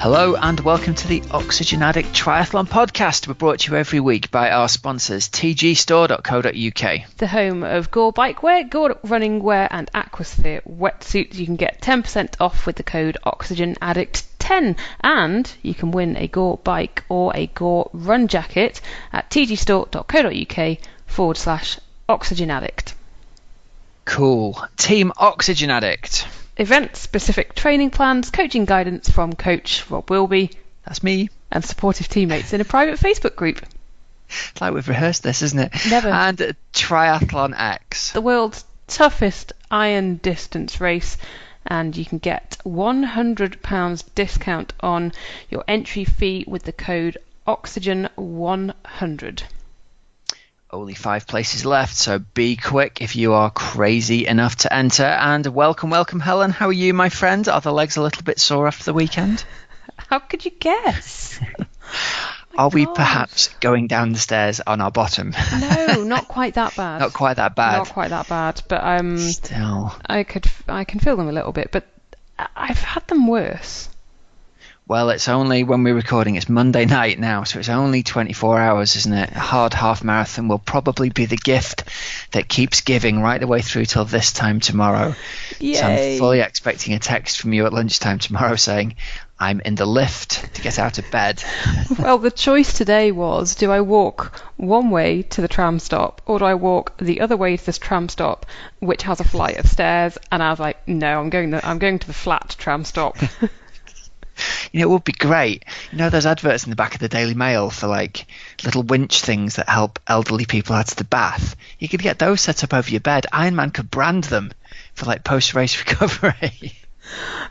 Hello and welcome to the Oxygen Addict Triathlon Podcast. We're brought to you every week by our sponsors, tgstore.co.uk. The home of Gore bike wear, Gore running wear and Aquasphere wetsuits. You can get 10% off with the code OxygenAddict10, and you can win a Gore bike or a Gore run jacket at tgstore.co.uk/OxygenAddict. Cool. Team Oxygen Addict. Event-specific training plans, coaching guidance from Coach Rob Wilby. That's me. And supportive teammates in a private Facebook group. It's like we've rehearsed this, isn't it? Never. And Triathlon X. The world's toughest iron distance race. And you can get £100 discount on your entry fee with the code OXYGEN100. Only 5 places left, so be quick if you are crazy enough to enter. And welcome, Helen. How are you, my friend? Are the legs a little bit sore after the weekend? How could you guess? Are we perhaps going down the stairs on our bottom? No, not quite that bad. Not quite that bad. Not quite that bad, but still, I can feel them a little bit, but I've had them worse. Well, it's only, when we're recording, it's Monday night now, so it's only 24 hours, isn't it? A hard half marathon will probably be the gift that keeps giving right the way through till this time tomorrow. Yay. So I'm fully expecting a text from you at lunchtime tomorrow saying, I'm in the lift to get out of bed. Well, the choice today was, do I walk one way to the tram stop, or do I walk the other way to this tram stop, which has a flight of stairs? And I was like, no, I'm going to the flat tram stop. You know, it would be great. You know, there's adverts in the back of the Daily Mail for like little winch things that help elderly people out of the bath. You could get those set up over your bed. Ironman could brand them for like post-race recovery.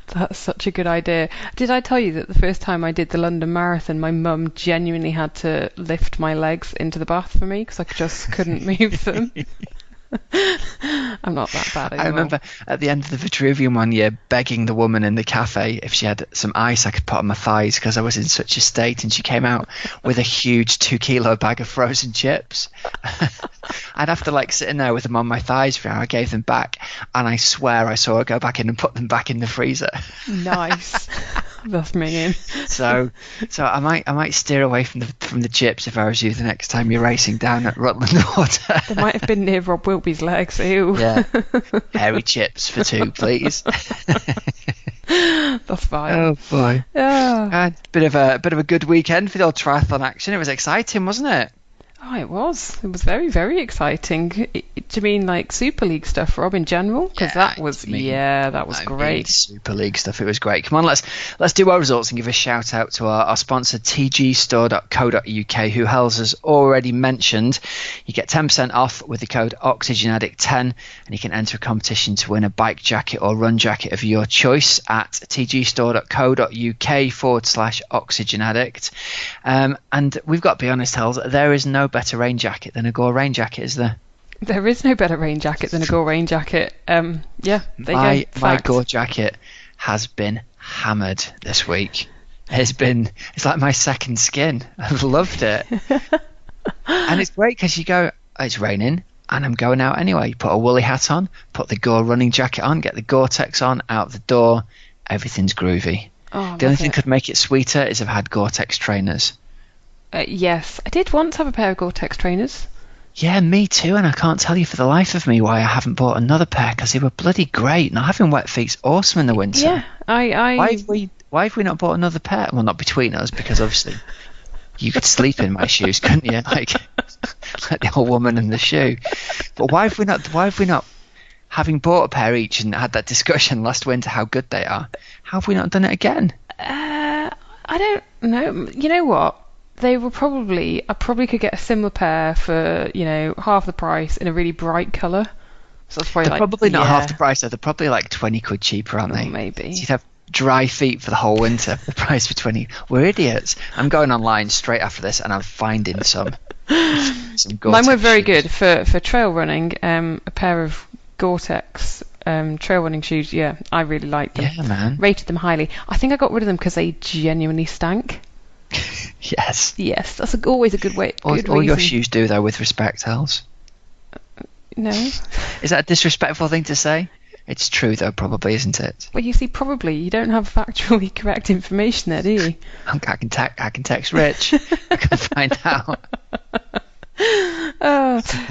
That's such a good idea. Did I tell you that the first time I did the London Marathon, my mum genuinely had to lift my legs into the bath for me because I just couldn't move them? I'm not that bad anymore. I remember at the end of the Vitruvian one year begging the woman in the cafe if she had some ice I could put on my thighs because I was in such a state, and she came out with a huge 2-kilo bag of frozen chips. I'd have to like sit in there with them on my thighs for an hour. I gave them back, and I swear I saw her go back in and put them back in the freezer. Nice. That's minging. So I might steer away from the chips if I was you the next time you're racing down at Rutland Water. They might have been near Rob Wilby's legs. Ew. Yeah. Hairy chips for 2, please. That's fine. Oh boy. Yeah. Bit of a good weekend for the old triathlon action. It was exciting, wasn't it? Oh, it was. It was very, very exciting. Do you mean like Super League stuff, Rob, in general? Because that was great. Super League stuff. It was great. Come on, let's do our results and give a shout out to our sponsor, tgstore.co.uk, who Hell's has already mentioned. You get 10% off with the code OxygenAddict10, and you can enter a competition to win a bike jacket or run jacket of your choice at tgstore.co.uk/OxygenAddict. And we've got to be honest, Hells, there is no better rain jacket than a Gore rain jacket, is there? There is no better rain jacket than a Gore rain jacket. Yeah, there you go. My Gore jacket has been hammered this week. It's like my second skin. I've loved it. And it's great because you go, oh, it's raining and I'm going out anyway. You put a woolly hat on, put the Gore running jacket on, get the Gore-Tex on, out the door. Everything's groovy. Oh, the only thing that could make it sweeter is if I had Gore-Tex trainers. Yes, I did once have a pair of Gore-Tex trainers. Yeah, me too, and I can't tell you for the life of me why I haven't bought another pair, because they were bloody great. Now, having wet feet's awesome in the winter. Yeah, Why have we not bought another pair? Well, not between us, because obviously you could sleep in my shoes, couldn't you? Like the old woman in the shoe. But why have we not, having bought a pair each and had that discussion last winter how good they are, how have we not done it again? I don't know. You know what? I probably could get a similar pair for, half the price in a really bright colour. So that's They're probably not half the price, though. They're probably like 20 quid cheaper, aren't they? Oh, maybe. So you'd have dry feet for the whole winter for the price for 20. We're idiots. I'm going online straight after this and I'm finding some Mine were very good for trail running. A pair of Gore-Tex trail running shoes. Yeah, I really liked them. Yeah, man. Rated them highly. I think I got rid of them because they genuinely stank. Yes, that's always a good way. All your shoes do, though, with respect, Els. No. Is that a disrespectful thing to say? It's true though, probably, isn't it? Well, you see, probably you don't have factually correct information there, do you? I can text Rich. I can find out.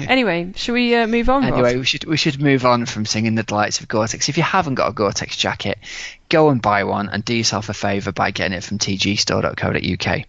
Anyway, shall we move on, Anyway, Rob? we should move on from singing the delights of Gore-Tex. If you haven't got a Gore-Tex jacket, go and buy one and do yourself a favour by getting it from tgstore.co.uk.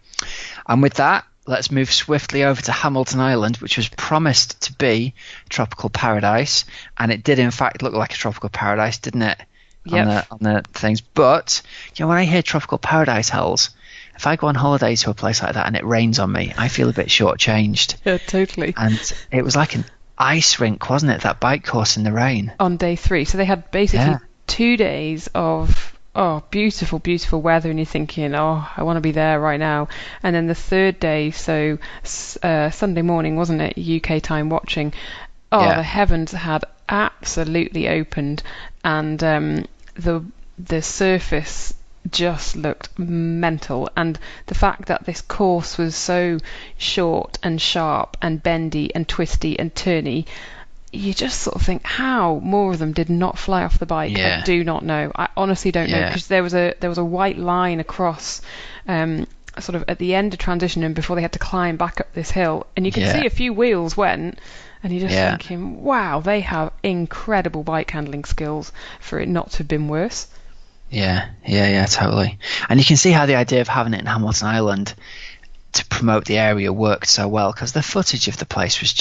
And with that, let's move swiftly over to Hamilton Island, which was promised to be tropical paradise, and it did in fact look like a tropical paradise, didn't it? Yep. On the things. But when I hear tropical paradise, Hells, if I go on holiday to a place like that and it rains on me, I feel a bit shortchanged. Yeah, totally. And it was like an ice rink, wasn't it? That bike course in the rain. On day 3. So they had basically 2 days of beautiful, beautiful weather, and you're thinking, I want to be there right now. And then the 3rd day, so Sunday morning, wasn't it? UK time watching. The heavens had absolutely opened, and the surface just looked mental. And the fact that this course was so short and sharp and bendy and twisty and turny, you just sort of think how more of them did not fly off the bike. I do not know. I honestly don't know, because there was a white line across sort of at the end of transition and before they had to climb back up this hill, and you could see a few wheels went, and you're just thinking, wow, they have incredible bike handling skills for it not to have been worse. Yeah, totally. And you can see how the idea of having it in Hamilton Island to promote the area worked so well, because the footage of the place was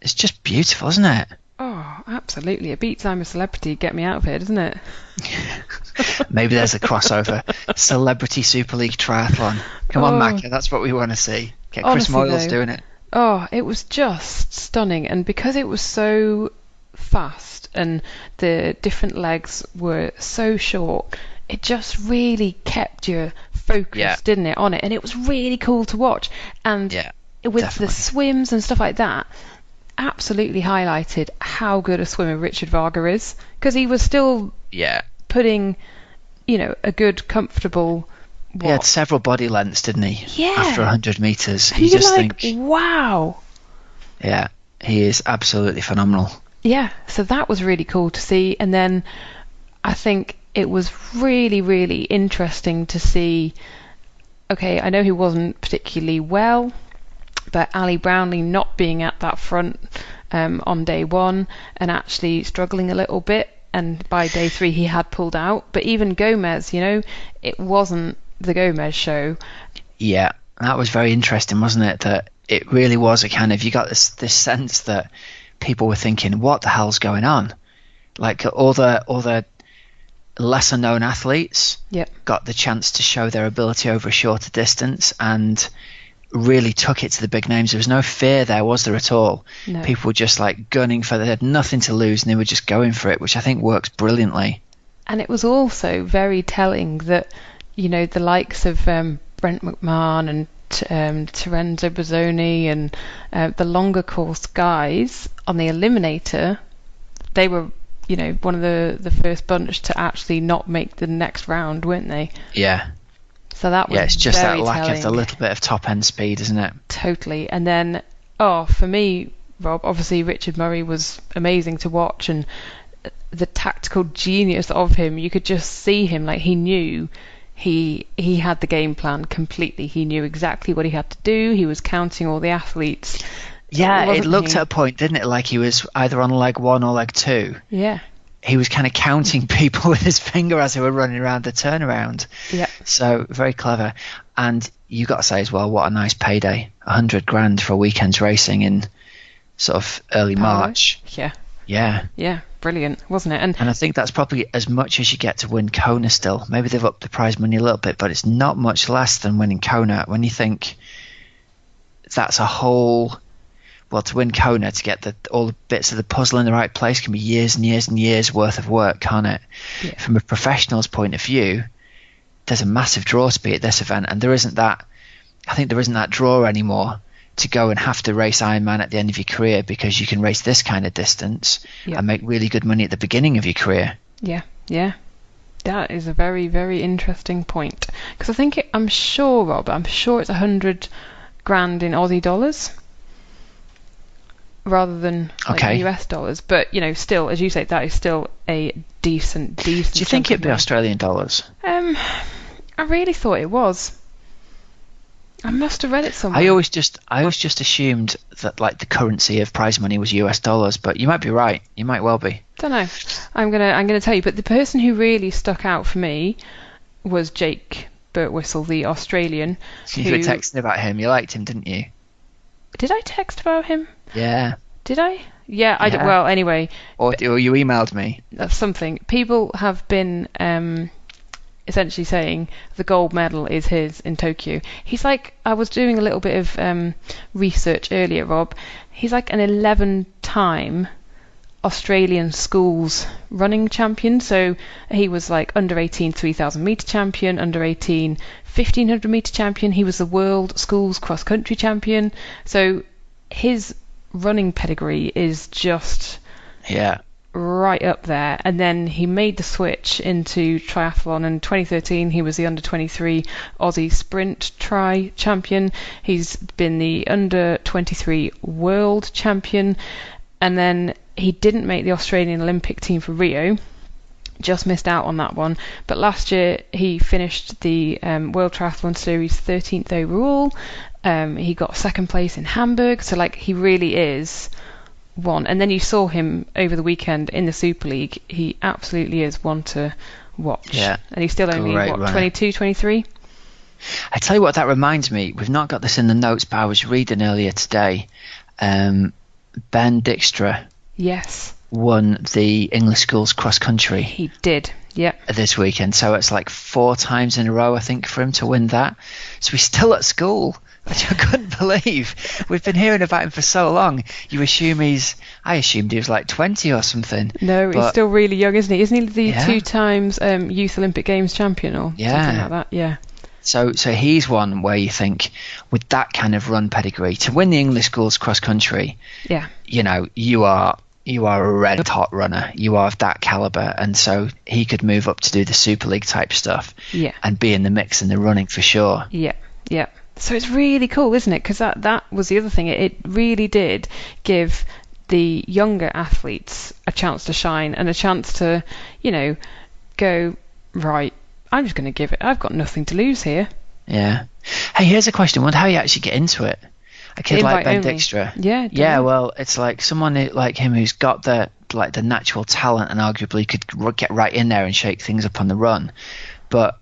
it's just beautiful, isn't it? Oh, absolutely. It beats I'm a Celebrity, Get Me Out of Here, doesn't it? Maybe there's a crossover. Celebrity Super League Triathlon. Come on, Macca, that's what we want to see. Get Chris Moyles doing it. Oh, it was just stunning. And because it was so fast and the different legs were so short, it just really kept you focused, didn't it, on it? And it was really cool to watch. And with definitely. The swims and stuff like that, absolutely highlighted how good a swimmer Richard Varga is, because he was still putting, a good, comfortable. He had several body lengths, didn't he? Yeah. After 100 meters, you just think, wow. Yeah, he is absolutely phenomenal. Yeah, so that was really cool to see. And then I think it was really, really interesting to see. Okay, I know he wasn't particularly well, but Ali Brownlee not being at that front on day 1 and actually struggling a little bit, and by day 3 he had pulled out. But even Gomez, it wasn't the Gomez show. Yeah, that was very interesting, wasn't it? That it really was a kind of, you got this sense that people were thinking, what the hell's going on? Like all the lesser known athletes got the chance to show their ability over a shorter distance and really took it to the big names. There was no fear there, was there, at all? No. People were just like gunning for it. They had nothing to lose and they were just going for it, which I think works brilliantly. And it was also very telling that, the likes of Brent McMahon and Terenzo Bozzoni and the longer course guys on the Eliminator, they were, one of the first bunch to actually not make the next round, weren't they? Yeah. So that was it's just very that lack telling. of the little bit of top end speed, isn't it? Totally. And then, for me, Rob, obviously Richard Murray was amazing to watch, and the tactical genius of him, you could just see him, like he knew he had the game plan completely. He knew exactly what he had to do. He was counting all the athletes. Yeah, it looked at a point, didn't it, like he was either on leg 1 or leg 2. Yeah. He was kind of counting people with his finger as they were running around the turnaround. Yeah. So very clever. And you got to say as well, what a nice payday. 100 grand for a weekend's racing in sort of early March. Yeah. Yeah. Yeah. Brilliant, wasn't it? And I think that's probably as much as you get to win Kona still. Maybe they've upped the prize money a little bit, but it's not much less than winning Kona. When you think that's a whole... Well, to win Kona, to get all the bits of the puzzle in the right place can be years and years and years worth of work, can't it? Yeah. From a professional's point of view, there's a massive draw to be at this event, and there isn't that draw anymore to go and have to race Ironman at the end of your career, because you can race this kind of distance and make really good money at the beginning of your career. Yeah. That is a very, very interesting point. Because I think I'm sure, Rob, it's 100 grand in Aussie dollars. rather than like Okay. US dollars. But still, as you say, that is still a decent. Do you think chunk it'd of be money. Australian dollars? I really thought it was. I must have read it somewhere. I always just assumed that like the currency of prize money was US dollars, but you might be right. You might well be. Don't know. I'm gonna tell you. But the person who really stuck out for me was Jake Birtwistle, the Australian. You were texting about him. You liked him, didn't you? Did I text about him? Yeah. Did I? Yeah, I did. Yeah. Well, anyway, Or you emailed me. that's something. People have been essentially saying the gold medal is his in Tokyo. He's like, I was doing a little bit of research earlier, Rob. He's like an 11-time Australian schools running champion. So he was like under 18 3,000 meter champion, under 18 1,500 meter champion. He was the world schools cross country champion. So his running pedigree is just right up there. And then he made the switch into triathlon. In 2013 he was the under 23 Aussie sprint tri champion. He's been the under 23 world champion, and then he didn't make the Australian Olympic team for Rio, just missed out on that one. But last year he finished the World Triathlon Series 13th overall. He got second place in Hamburg, so like he really is one. And then you saw him over the weekend in the Super League. He absolutely is one to watch. Yeah. And he's still only, Great what, runner. 22, 23? I tell you what, that reminds me. We've not got this in the notes, but I was reading earlier today. Ben Dijkstra Yes, won the English schools cross country he did. Yep. this weekend, so it's like 4 times in a row, I think, for him to win that. So he's still at school, which I couldn't believe. We've been hearing about him for so long. I assumed he was like 20 or something. No, he's but still really young, isn't he? Isn't he the Yeah. 2 times Youth Olympic Games champion or something like that? Yeah. So he's one where you think, with that kind of run pedigree, to win the English schools cross country, Yeah. you are a red hot runner. You are of that caliber, and so he could move up to do the Super League type stuff Yeah. and be in the mix in the running for sure. Yeah, yeah. So it's really cool, isn't it? Because that was the other thing. It really did give the younger athletes a chance to shine and a chance to, go, right, I'm just going to give it. I've got nothing to lose here. Yeah. Hey, here's a question. I wonder how you actually get into it. A kid like Ben Invite only. Dijkstra. Yeah. Yeah, well, it's like someone like him who's got the natural talent and arguably could get right in there and shake things up on the run. But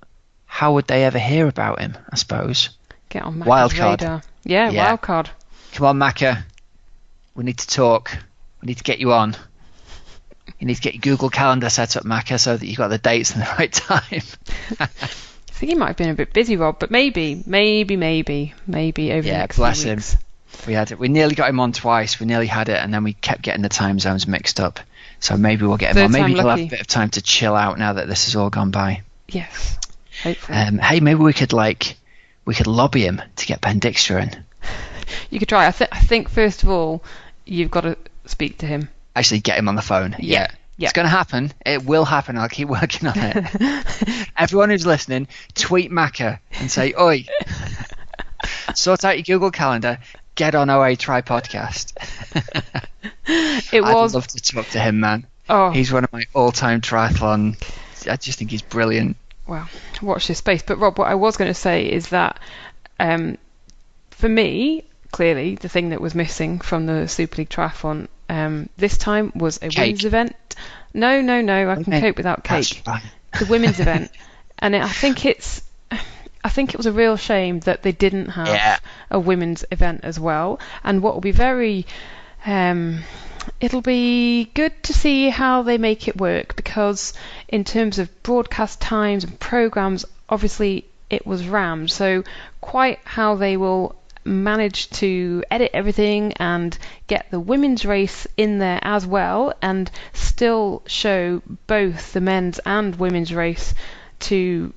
how would they ever hear about him, I suppose? Get on Macca's Wildcard. radar. Yeah, Yeah. wildcard. Come on, Macca. We need to talk. We need to get you on. You need to get your Google Calendar set up, Macca, so that you've got the dates in the right time. I think he might have been a bit busy, Rob, but maybe over the next bless few him. weeks. We nearly got him on twice. We nearly had it, and then we kept getting the time zones mixed up. So maybe we'll get him Third on. Maybe time he'll have lucky. a bit of time to chill out now that this has all gone by. Yes, hopefully. Hey, maybe we could lobby him to get Ben Dijkstra in. You could try. I think first of all, you've got to speak to him. Actually, get him on the phone. Yeah. It's going to happen. It will happen. I'll keep working on it. Everyone who's listening, tweet Macca and say, "Oi, sort out your Google Calendar. Get on OA Try Podcast." I'd I'd love to talk to him, man. Oh, He's one of my all-time triathlon. I just think he's brilliant. well, watch this space. But Rob, what I was going to say is that for me, clearly, the thing that was missing from the Super League Triathlon this time was a Cake. women's event. No, I can Okay. cope without That's cake. fine. The women's event, and I think it was a real shame that they didn't have Yeah. a women's event as well. And what will be very it'll be good to see how they make it work, because in terms of broadcast times and programs, obviously it was rammed. So quite how they will manage to edit everything and get the women's race in there as well, and still show both the men's and women's race to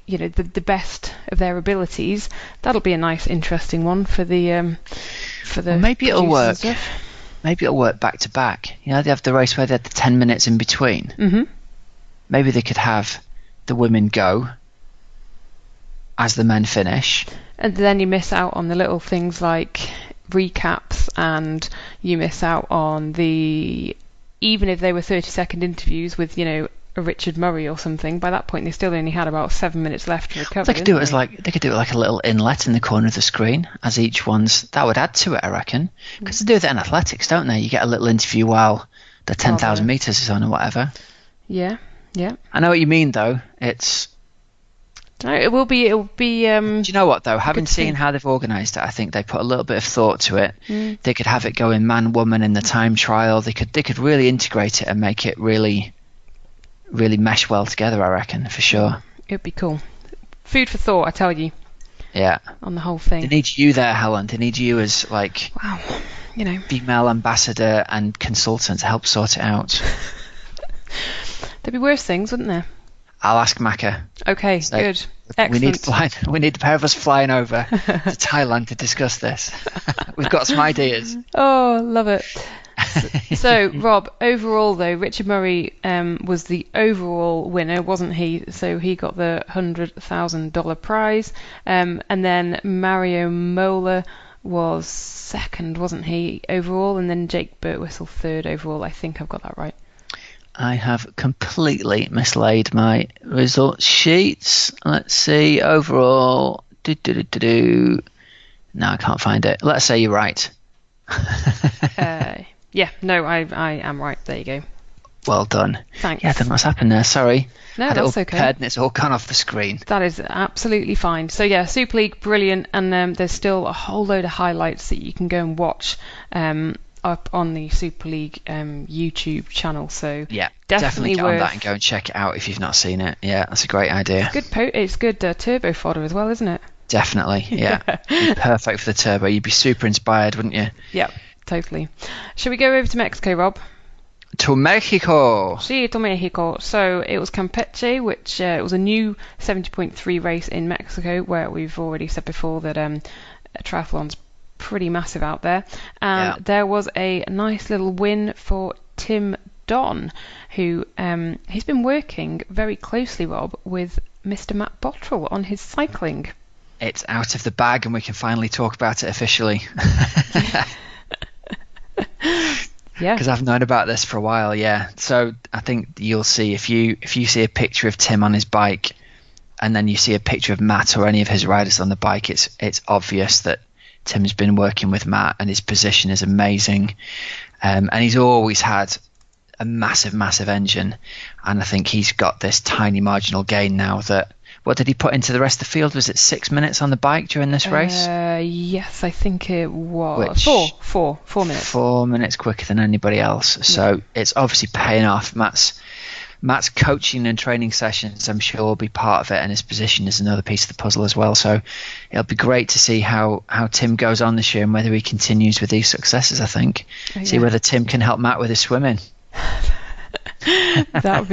the best of their abilities. That'll be a nice, interesting one for the Well, maybe it'll producers and work. stuff. Maybe it'll work back to back. They have the race where they had the 10 minutes in between. Mm-hmm. Maybe they could have the women go as the men finish. And then you miss out on the little things like recaps, and you miss out on even if they were 30-second interviews with, a Richard Murray or something, by that point they still only had about 7 minutes left to recover. They could do it like a little inlet in the corner of the screen as each one's. That would add to it, I reckon, because they do that in athletics, don't they? You get a little interview while the 10,000 meters is on or whatever. Yeah. I know what you mean, though. It will be. Do you know what, though? Having seen how they've organised it, I think they put a little bit of thought to it. They could have it going man-woman in the time trial. They could really integrate it and make it really, really mesh well together, I reckon, for sure. It'd be cool. Food for thought, I tell you. Yeah. On the whole thing. They need you there, Helen. They need you as, wow, female ambassador and consultant to help sort it out. There'd be worse things, wouldn't there? I'll ask Macca. Okay, good. Excellent. We need the pair of us flying over to Thailand to discuss this. We've got some ideas. Oh, love it. So, Rob, overall though, Richard Murray was the overall winner, wasn't he? So he got the $100,000 prize. And then Mario Mola was second, wasn't he, overall? And then Jake Birtwistle third overall. I think I've got that right. I have completely mislaid my result sheets. Let's see. Overall, no, I can't find it. Let's say you're right. Yeah, no, I am right. There you go. Well done. Thanks. Yeah, I don't know what's happened there. Sorry. No, Had that's it all okay. prepared and it's all gone off the screen. That is absolutely fine. So yeah, Super League, brilliant, and there's still a whole load of highlights that you can go and watch up on the Super League YouTube channel. So yeah, definitely get on that and go and check it out if you've not seen it. Yeah, that's a great idea. It's good turbo fodder as well, isn't it? Definitely, yeah. Perfect for the turbo. You'd be super inspired, wouldn't you? Yeah, totally. Shall we go over to Mexico, Rob? To Mexico. Sí, to Mexico. So it was Campeche, which it was a new 70.3 race in Mexico, where we've already said before that triathlon's pretty massive out there. And there was a nice little win for Tim Don, who he's been working very closely, Rob, with Mr. Matt Bottrell on his cycling. It's out of the bag and we can finally talk about it officially. Yeah. Because I've known about this for a while, yeah. So I think you'll see if you see a picture of Tim on his bike and then you see a picture of Matt or any of his riders on the bike, it's obvious that Tim's been working with Matt and his position is amazing. And he's always had a massive, massive engine. And I think he's got this tiny marginal gain now that, what did he put into the rest of the field? Was it 6 minutes on the bike during this race? Yes, I think it was. Which, 4 minutes. 4 minutes quicker than anybody else. So it's obviously paying off. Matt's coaching and training sessions, I'm sure, will be part of it, and his position is another piece of the puzzle as well. So it'll be great to see how Tim goes on this year and whether he continues with these successes, I think. See whether Tim can help Matt with his swimming. That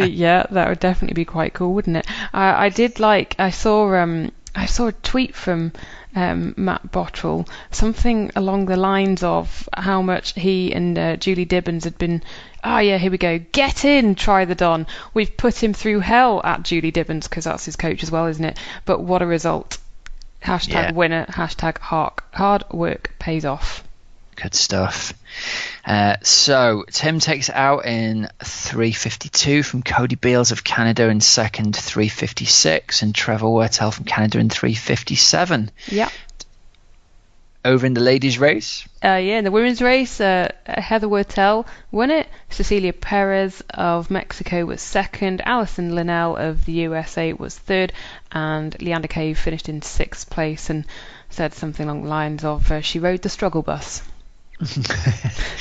would definitely be quite cool, wouldn't it? I saw a tweet from Matt Bottrell, something along the lines of how much he and Julie Dibbons had been, here we go, get in, try the Don. We've put him through hell at Julie Dibbons, because that's his coach as well, isn't it? But what a result. #winner, hard work pays off. Good stuff. So Tim takes it out in 3:52 from Cody Beals of Canada in second, 3:56, and Trevor Wertel from Canada in 3:57. Yeah. Over in the ladies' race. In the women's race, Heather Wertel won it. Cecilia Perez of Mexico was second. Alison Linnell of the USA was third, and Leander Cave finished in sixth place and said something along the lines of she rode the struggle bus.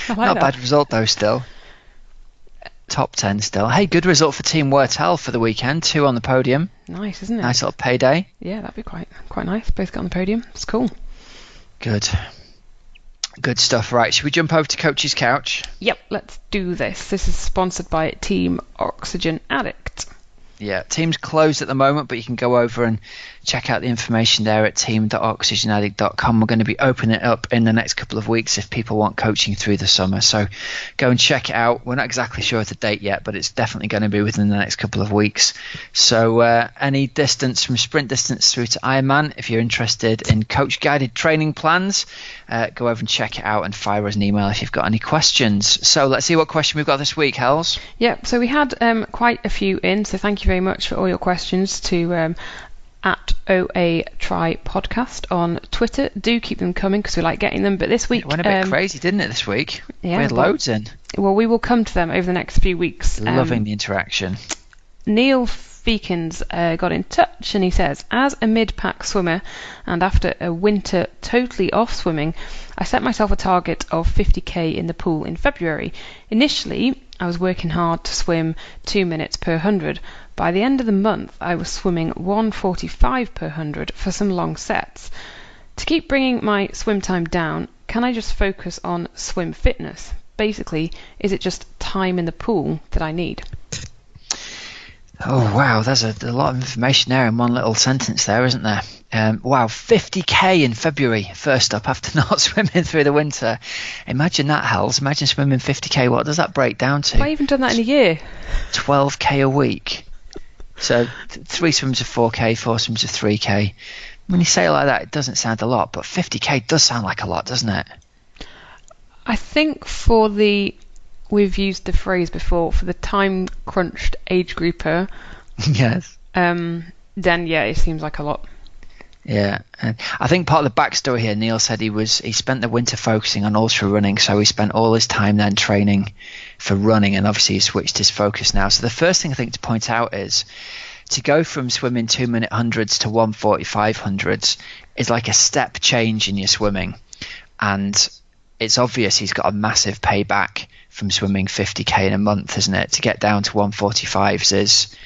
Not a bad result though, still. Top 10 still. Hey, good result for Team Wertel for the weekend. 2 on the podium. Nice, isn't it? Nice little payday. Yeah, that'd be quite nice. Both got on the podium. It's cool. Good stuff. Right, should we jump over to Coach's Couch? Yep, let's do this. This is sponsored by Team Oxygen Addict. Yeah, team's closed at the moment, but you can go over and check out the information there at team.oxygenaddict.com. We're going to be opening it up in the next couple of weeks if people want coaching through the summer. So go and check it out. We're not exactly sure of the date yet, but it's definitely going to be within the next couple of weeks. So any distance from sprint distance through to Ironman, if you're interested in coach guided training plans, go over and check it out and fire us an email if you've got any questions. So let's see what question we've got this week, Hels. Yeah, so we had quite a few in, so thank you very much for all your questions to at OA Try Podcast on Twitter. Do keep them coming because we like getting them. But this week... It went a bit crazy, didn't it, this week? Yeah, we had loads in. Well, we will come to them over the next few weeks. Loving the interaction. Neil Feekins got in touch and he says, as a mid-pack swimmer and after a winter totally off swimming, I set myself a target of 50k in the pool in February. Initially, I was working hard to swim 2 minutes per 100. By the end of the month, I was swimming 1:45 per 100 for some long sets. To keep bringing my swim time down, can I just focus on swim fitness? Basically, is it just time in the pool that I need? Oh, wow, there's a lot of information there in one little sentence there, isn't there? Wow, 50k in February, first up, after not swimming through the winter. Imagine that, Hels. Imagine swimming 50k. What does that break down to? Have I even done that in a year? 12k a week. So 3 swims of 4k, 4 swims of 3k. When you say it like that, it doesn't sound a lot, but 50k does sound like a lot, doesn't it? I think we've used the phrase before, for the time crunched age grouper. Yes. Then yeah, it seems like a lot. Yeah, and I think part of the backstory here, Neil said he spent the winter focusing on ultra running, so he spent all his time then training for running, and obviously he switched his focus now. So the first thing I think to point out is to go from swimming 2 minute hundreds to 1:45 hundreds is like a step change in your swimming, and it's obvious he's got a massive payback from swimming 50k in a month, isn't it? To get down to 1:45s is,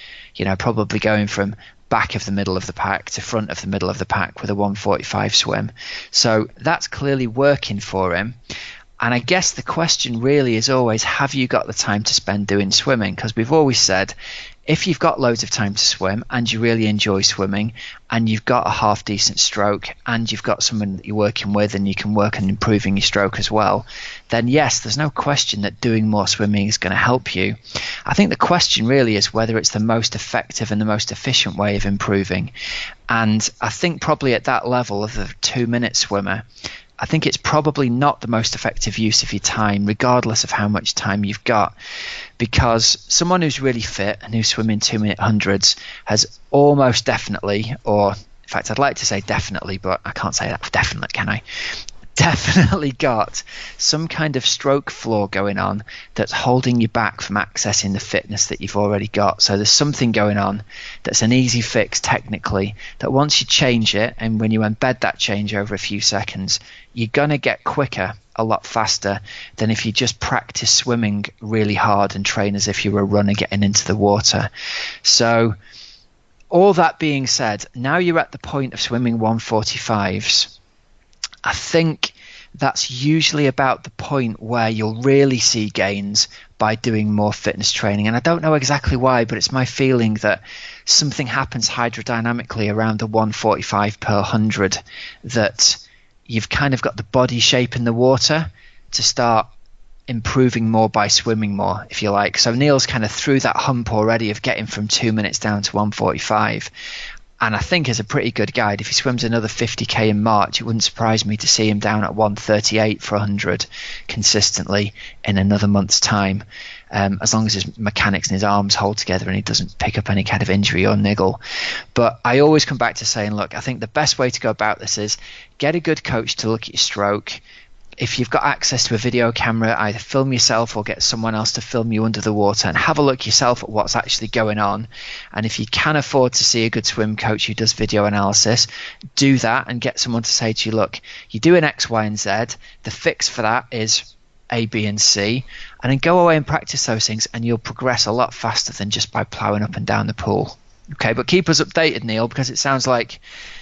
probably going from back of the middle of the pack to front of the middle of the pack with a 1:45 swim. So that's clearly working for him. And I guess the question really is always, have you got the time to spend doing swimming? Because we've always said, if you've got loads of time to swim and you really enjoy swimming and you've got a half decent stroke and you've got someone that you're working with and you can work on improving your stroke as well, then yes, there's no question that doing more swimming is going to help you. I think the question really is whether it's the most effective and the most efficient way of improving. And I think probably at that level of the 2 minute swimmer, I think it's probably not the most effective use of your time, regardless of how much time you've got, because someone who's really fit and who's swimming 2 minute hundreds has almost definitely, or in fact, I'd like to say definitely, but I can't say that for definite, can I? Definitely got some kind of stroke flaw going on that's holding you back from accessing the fitness that you've already got. So there's something going on that's an easy fix technically, that once you change it and when you embed that change over a few seconds, you're going to get quicker a lot faster than if you just practice swimming really hard and train as if you were a runner getting into the water. So all that being said, now you're at the point of swimming 1:45s. I think that's usually about the point where you'll really see gains by doing more fitness training. And I don't know exactly why, but it's my feeling that something happens hydrodynamically around the 1:45 per 100, that you've kind of got the body shape in the water to start improving more by swimming more, if you like. So Neil's kind of through that hump already of getting from 2 minutes down to 1:45. And I think as a pretty good guide, if he swims another 50k in March, it wouldn't surprise me to see him down at 1:38 for 100 consistently in another month's time, as long as his mechanics and his arms hold together and he doesn't pick up any kind of injury or niggle. But I always come back to saying, look, I think the best way to go about this is get a good coach to look at your stroke. If you've got access to a video camera, either film yourself or get someone else to film you under the water and have a look yourself at what's actually going on. And if you can afford to see a good swim coach who does video analysis, do that and get someone to say to you, look, you're doing X, Y, and Z. The fix for that is A, B, and C. And then go away and practice those things and you'll progress a lot faster than just by ploughing up and down the pool. Okay, but keep us updated, Neil, because it sounds like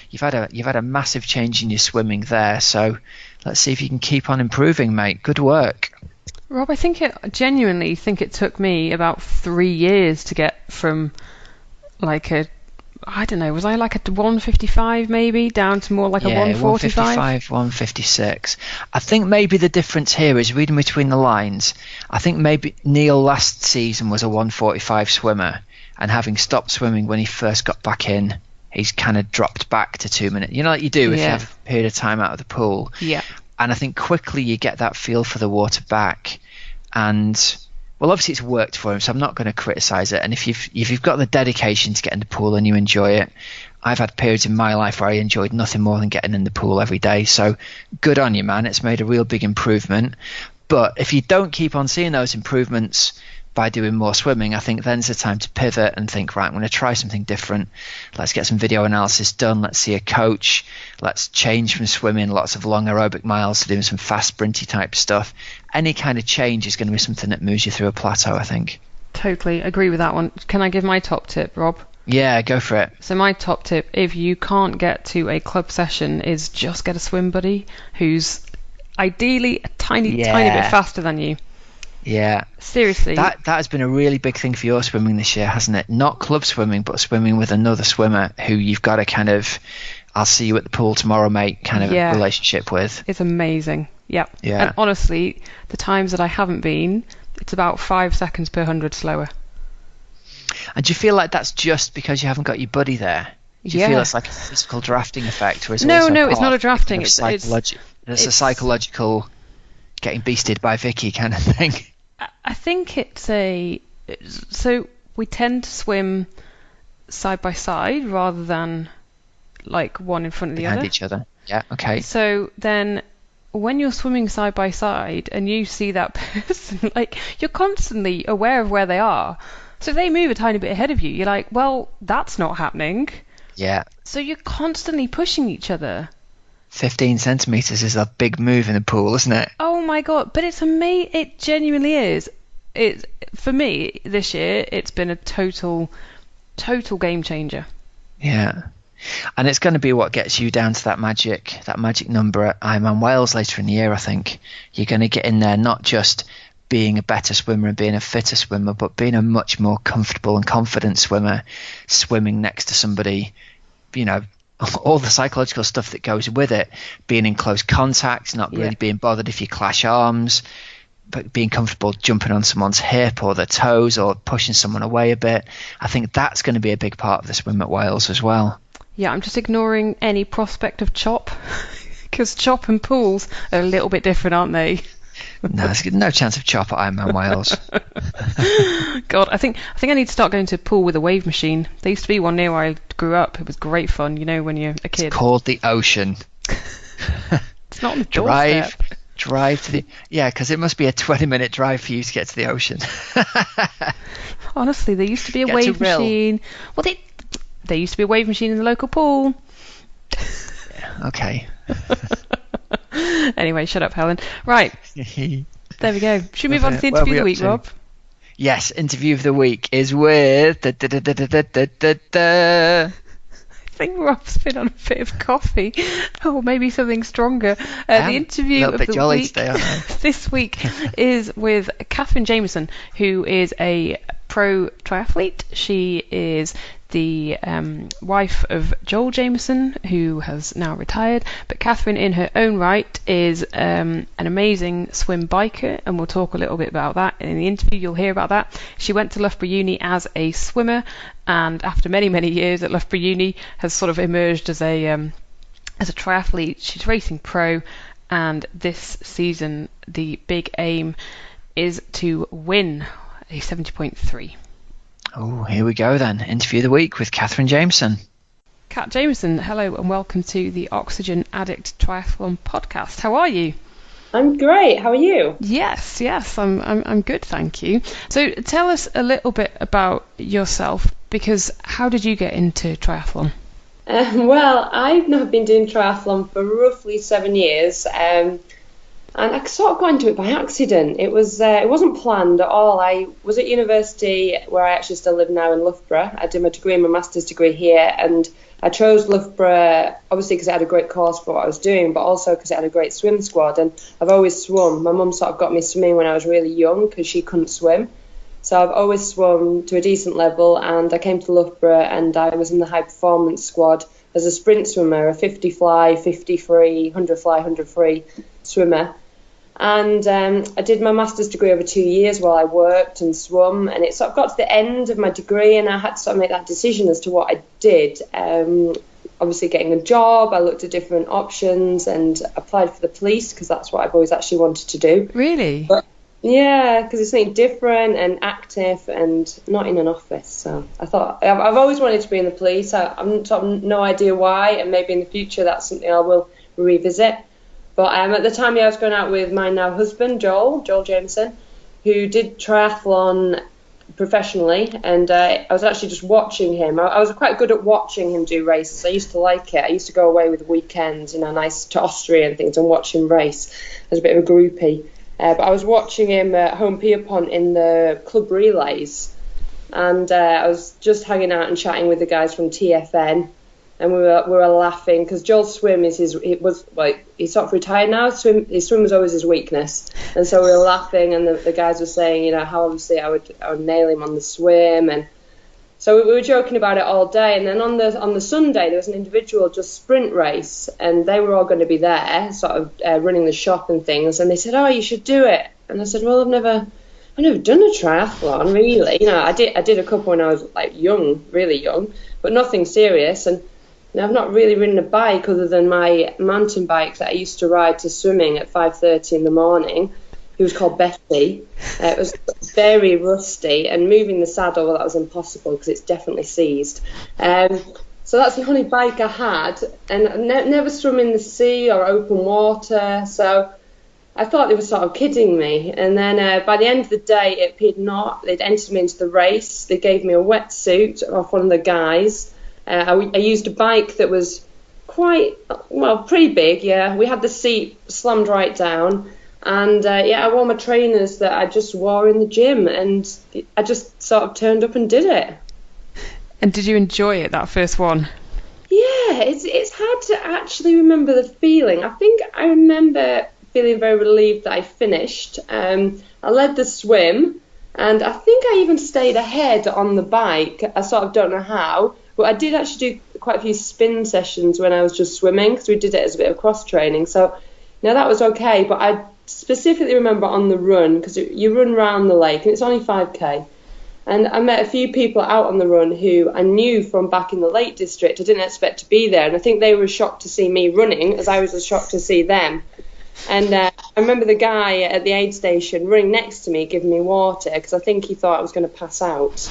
you've had a massive change in your swimming there. So let's see if you can keep on improving, mate. Good work. Rob, I genuinely think it took me about 3 years to get from like a, I don't know, was I like a 155 maybe, down to more like a 145? 155, 156. I think maybe the difference here is reading between the lines. I think maybe Neil last season was a 145 swimmer, and having stopped swimming when he first got back in, he's kind of dropped back to 2 minutes. You know, like you do if you have a period of time out of the pool. Yeah. And I think quickly you get that feel for the water back. And, well, obviously it's worked for him, so I'm not going to criticise it. And if you've got the dedication to get in the pool and you enjoy it, I've had periods in my life where I enjoyed nothing more than getting in the pool every day. So good on you, man. It's made a real big improvement. But if you don't keep on seeing those improvements by doing more swimming, I think then's the time to pivot and think, right, I'm going to try something different. Let's get some video analysis done. Let's see a coach. Let's change from swimming lots of long aerobic miles to doing some fast sprinty type stuff. Any kind of change is going to be something that moves you through a plateau, I think. Totally agree with that one. Can I give my top tip, Rob? Yeah, go for it. So my top tip, if you can't get to a club session, is just get a swim buddy who's ideally a tiny bit faster than you. Yeah. Seriously. That has been a really big thing for your swimming this year, hasn't it? Not club swimming, but swimming with another swimmer who you've got a kind of, I'll see you at the pool tomorrow, mate, kind of relationship with. It's amazing. Yeah. And honestly, the times that I haven't been, it's about 5 seconds per 100 slower. And do you feel like that's just because you haven't got your buddy there? Do you feel it's like a physical drafting effect? Or is no, it's not a drafting. It's a psychological getting beasted by Vicky kind of thing. I think so we tend to swim side by side rather than like one in front of the other. Behind each other. Yeah, okay. So then when you're swimming side by side and you see that person, like, you're constantly aware of where they are. So if they move a tiny bit ahead of you, you're like, well, that's not happening. Yeah. So you're constantly pushing each other. 15 centimetres is a big move in a pool, isn't it? Oh my God, but it's amazing. It genuinely is. For me, this year, it's been a total game changer. Yeah. And it's going to be what gets you down to that magic number at Ironman Wales later in the year, I think. You're going to get in there not just being a better swimmer and being a fitter swimmer, but being a much more comfortable and confident swimmer, swimming next to somebody, you know, all the psychological stuff that goes with it, being in close contact, not really being bothered if you clash arms, but being comfortable jumping on someone's hip or their toes or pushing someone away a bit. I think that's going to be a big part of the swim at Wales as well. Yeah, I'm just ignoring any prospect of chop, because chop and pools are a little bit different, aren't they? No, there's no chance of chop at Ironman Wales. God, I think I need to start going to a pool with a wave machine. There used to be one near where I grew up. It was great fun, you know, when you're a kid. It's called the Ocean. It's not on the doorstep. Drive to the... Yeah, because it must be a 20-minute drive for you to get to the ocean. Honestly, there used to be a wave machine. Well, there used to be a wave machine in the local pool. Yeah, okay. Anyway, shut up, Helen. Right. There we go. Should we move on to the interview of the week, Rob? Yes, interview of the week is with... I think Rob's been on a bit of coffee, or maybe something stronger. The interview of the week today, this week is with Catherine Jameson, who is a pro triathlete. She is the wife of Joel Jameson, who has now retired. But Catherine, in her own right, is an amazing swim biker, and we'll talk a little bit about that in the interview. You'll hear about that. She went to Loughborough Uni as a swimmer, and after many years at Loughborough Uni, has sort of emerged as a triathlete. She's racing pro, and this season the big aim is to win a 70.3. Oh, here we go then. Interview of the week with Catherine Jameson. Cat Jameson, hello and welcome to the Oxygen Addict Triathlon podcast. How are you? I'm great. How are you? Yes, I'm good, thank you. So tell us a little bit about yourself, because how did you get into triathlon? Well, I've now been doing triathlon for roughly 7 years, and I sort of got into it by accident. It wasn't planned at all. I was at university, where I actually still live now, in Loughborough. I did my degree and my master's degree here, and I chose Loughborough obviously because it had a great course for what I was doing, but also because it had a great swim squad, and I've always swum. My mum sort of got me swimming when I was really young because she couldn't swim. So I've always swum to a decent level, and I came to Loughborough and I was in the high performance squad as a sprint swimmer, a 50 fly, 50 free, 100 fly, 100 free swimmer. And I did my master's degree over 2 years while I worked and swum, and it sort of got to the end of my degree and I had to sort of make that decision as to what I did. Obviously getting a job, I looked at different options and applied for the police because that's what I've always actually wanted to do. Really? But, yeah, because it's something different and active and not in an office. So I thought, I've always wanted to be in the police. I'm sort of no idea why, and maybe in the future that's something I will revisit. But at the time, I was going out with my now husband, Joel Jameson, who did triathlon professionally, and I was actually just watching him. I was quite good at watching him do races. I used to like it. I used to go away with weekends, nice to Austria and things, and watch him race. I was a bit of a groupie. But I was watching him at Home Pierpont in the club relays, and I was just hanging out and chatting with the guys from TFN, and we were laughing because Joel's swim he's sort of retired now. His swim was always his weakness, and so we were laughing, and the guys were saying, how obviously I would nail him on the swim, and so we were joking about it all day. And then on the Sunday there was an individual just sprint race, and they were all going to be there, sort of running the shop and things. And they said, "Oh, you should do it." And I said, "Well, I've never done a triathlon really. I did a couple when I was like young, really young, but nothing serious. And I've not really ridden a bike other than my mountain bike that I used to ride to swimming at 5:30 in the morning. It was called Betty. It was very rusty, and moving the saddle, well, that was impossible because it's definitely seized. So that's the only bike I had, and I never swum in the sea or open water, so I thought they were sort of kidding me. And then by the end of the day, it appeared not. They'd entered me into the race. They gave me a wetsuit off one of the guys. I used a bike that was pretty big, yeah. We had the seat slammed right down. And I wore my trainers that I just wore in the gym, and I just sort of turned up and did it. And did you enjoy it, that first one? Yeah, it's hard to actually remember the feeling. I think I remember feeling very relieved that I finished. I led the swim, and I think I even stayed ahead on the bike. I sort of don't know how, but I did actually do quite a few spin sessions when I was just swimming, because we did it as a bit of cross training. So that was okay, but I specifically remember on the run, because you run round the lake and it's only 5k, and I met a few people out on the run who I knew from back in the Lake District. I didn't expect to be there, and I think they were shocked to see me running as I was as shocked to see them. And I remember the guy at the aid station running next to me giving me water because I think he thought I was going to pass out.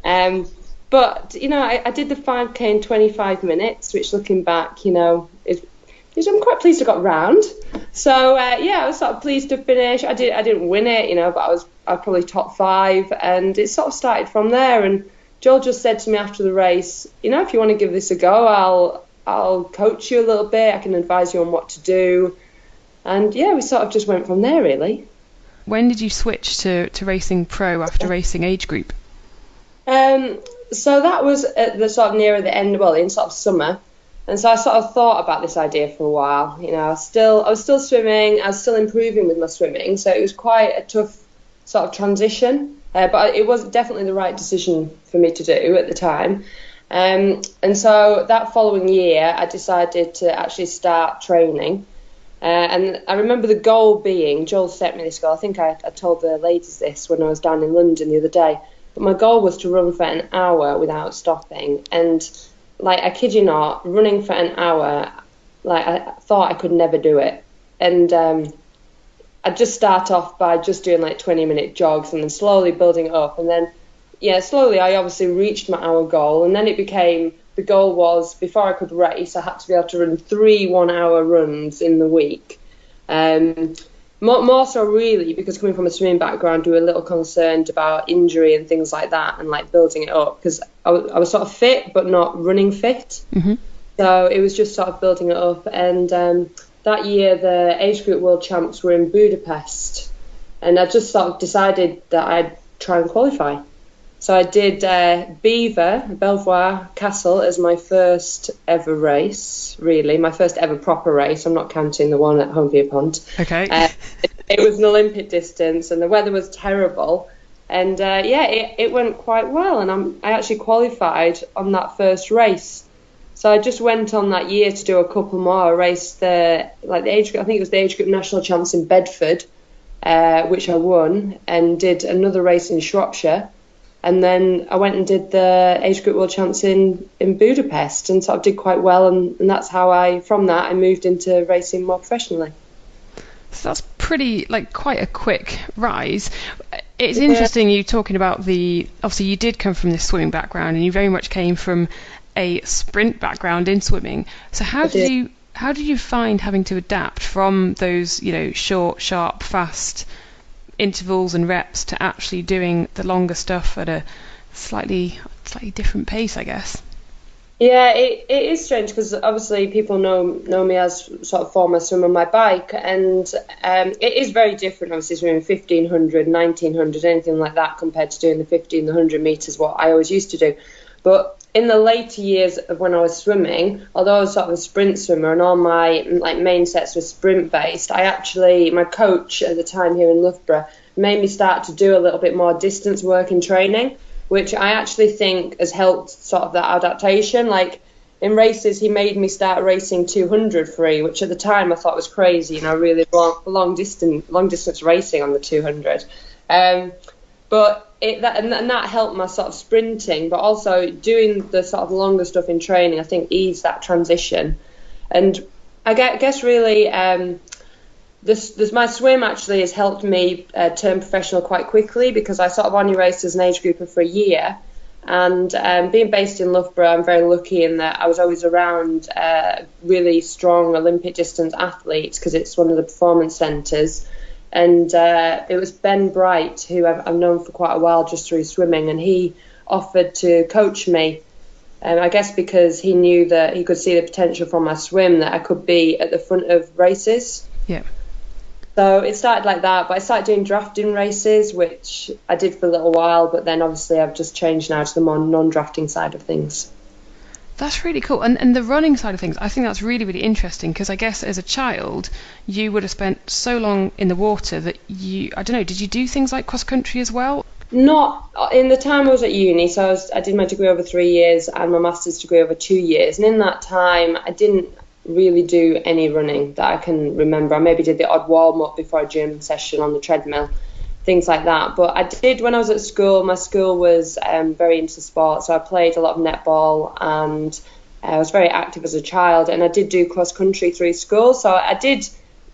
But I did the 5k in 25 minutes, which looking back, I'm quite pleased I got round. So I was sort of pleased to finish. I didn't win it, but I was probably top 5, and it sort of started from there. And Joel just said to me after the race, if you want to give this a go, I'll coach you a little bit. I can advise you on what to do. And we sort of just went from there, really. When did you switch to racing pro after racing age group? So that was at the sort of nearer the end, in sort of summer. And so I sort of thought about this idea for a while. I was still swimming. I was still improving with my swimming. So it was quite a tough sort of transition. But it was definitely the right decision for me to do at the time. And so that following year, I decided to actually start training. And I remember the goal being, Joel set me this goal. I think I told the ladies this when I was down in London the other day. But my goal was to run for an hour without stopping. And I kid you not, running for an hour, I thought I could never do it. And I'd just start off by just doing 20-minute jogs and then slowly building it up. And then, slowly I obviously reached my hour goal. And then it became, the goal was, before I could race, I had to be able to run 3 one-hour runs in the week. More so really because coming from a swimming background, we were a little concerned about injury and things like that, and building it up, because I was sort of fit but not running fit. Mm-hmm. So it was just sort of building it up. And that year the age group world champs were in Budapest, and I just sort of decided that I'd try and qualify. So I did Belvoir Castle as my first ever race, really. My first ever proper race. I'm not counting the one at Home Pierpont. Okay. It was an Olympic distance, and the weather was terrible. And yeah, it went quite well, and I actually qualified on that first race. So I just went on that year to do a couple more. I raced the age group, I think it was the age group national champs in Bedford, which I won, and did another race in Shropshire. And then I went and did the age group world champs in Budapest, and sort of did quite well. And that's how from that I moved into racing more professionally. So that's pretty, quite a quick rise. It's interesting you talking about obviously you did come from this swimming background, and you very much came from a sprint background in swimming. So how did you find having to adapt from those, short, sharp, fast intervals and reps to actually doing the longer stuff at a slightly different pace, I guess? Yeah, it is strange because obviously people know me as sort of former swimmer on my bike, and it is very different, obviously, swimming 1500, 1900, anything like that compared to doing the 15, the 100 metres, what I always used to do. But in the later years of when I was swimming, although I was sort of a sprint swimmer and all my main sets were sprint based, my coach at the time here in Loughborough made me start to do a little bit more distance work in training, which I actually think has helped sort of that adaptation. Like in races, he made me start racing 200 free, which at the time I thought was crazy, really long distance racing on the 200. But that helped my sort of sprinting, but also doing the sort of longer stuff in training, I think eased that transition. And I guess really my swim actually has helped me turn professional quite quickly, because I sort of only raced as an age grouper for a year. And being based in Loughborough, I'm very lucky in that I was always around really strong Olympic distance athletes, because it's one of the performance centres. And it was Ben Bright, who I've known for quite a while just through swimming, and he offered to coach me. I guess because he knew that he could see the potential from my swim, that I could be at the front of races. Yeah. So it started like that, but I started doing drafting races, which I did for a little while, but then obviously I've just changed now to the more non-drafting side of things. That's really cool. And the running side of things, I think that's really, really interesting, because I guess as a child, you would have spent so long in the water that I don't know, did you do things like cross country as well? Not in the time I was at uni, so I did my degree over 3 years and my master's degree over 2 years. And in that time, I didn't really do any running that I can remember. I maybe did the odd warm-up before a gym session on the treadmill, things like that. But I did when I was at school. My school was very into sport, so I played a lot of netball, and I was very active as a child, and I did do cross country through school, so I did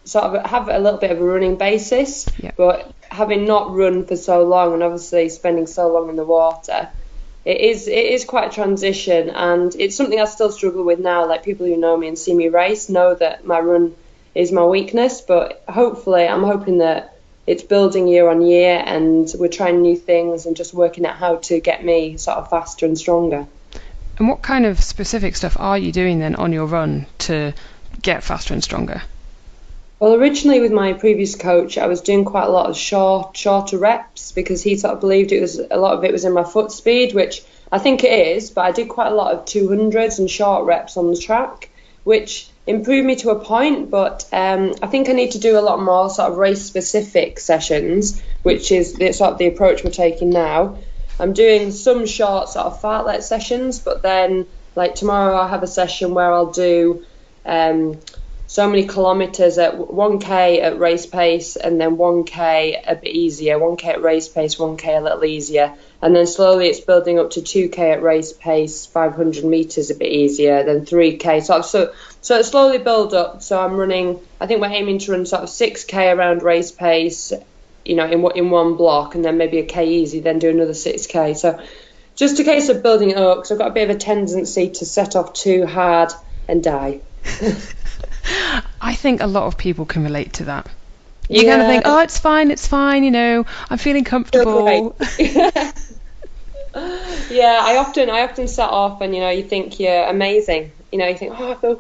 sort of have a little bit of a running basis. Yeah. But having not run for so long, and obviously spending so long in the water, it is quite a transition, and it's something I still struggle with now. Like, people who know me and see me race know that my run is my weakness, but hopefully I'm hoping that it's building year on year, and we're trying new things and just working out how to get me sort of faster and stronger. And what kind of specific stuff are you doing then on your run to get faster and stronger? Well, originally with my previous coach, I was doing quite a lot of shorter reps, because he sort of believed a lot of it was in my foot speed, which I think it is, but I did quite a lot of 200s and short reps on the track, which improved me to a point, but I think I need to do a lot more sort of race-specific sessions, which is sort of the approach we're taking now. I'm doing some short sort of fartlek sessions, but then like tomorrow I'll have a session where I'll do so many kilometres at 1k at race pace, and then 1k a bit easier, 1k at race pace, 1k a little easier, and then slowly it's building up to 2k at race pace, 500 metres a bit easier, then 3k. So it slowly build up. So I'm running, I think we're aiming to run sort of 6k around race pace, in one block, and then maybe a k easy, then do another 6k. So just a case of building it up, because I've got a bit of a tendency to set off too hard and die. I think a lot of people can relate to that. You kind of think, oh, it's fine, I'm feeling comfortable. Yeah, I often set off and, you think you're amazing. You think, oh, I feel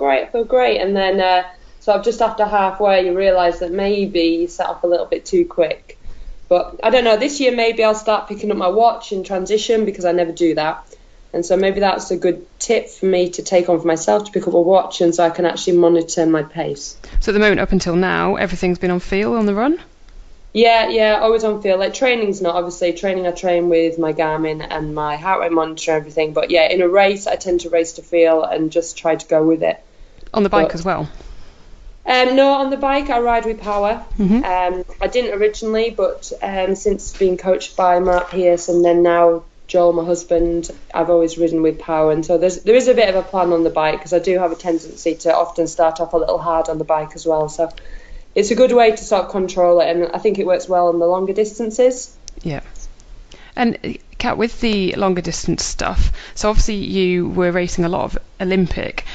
great. And then sort of just after halfway, you realise that maybe you set off a little bit too quick. But I don't know, this year maybe I'll start picking up my watch in transition, because I never do that. And so maybe that's a good tip for me to take on for myself, to pick up a watch, and so I can actually monitor my pace. So at the moment, up until now, everything's been on feel on the run? Yeah, always on field. Like training's not obviously training. I train with my Garmin and my heart rate monitor and everything. But yeah, in a race, I tend to race to feel and just try to go with it. On the bike as well? No, on the bike I ride with power. Mm-hmm. I didn't originally, but since being coached by Mark Pierce and then now Joel, my husband, I've always ridden with power. And so there is a bit of a plan on the bike because I do have a tendency to often start off a little hard on the bike as well. So it's a good way to sort of control it, and I think it works well on the longer distances. Yeah. And Kat, with the longer distance stuff, so obviously you were racing a lot of Olympic.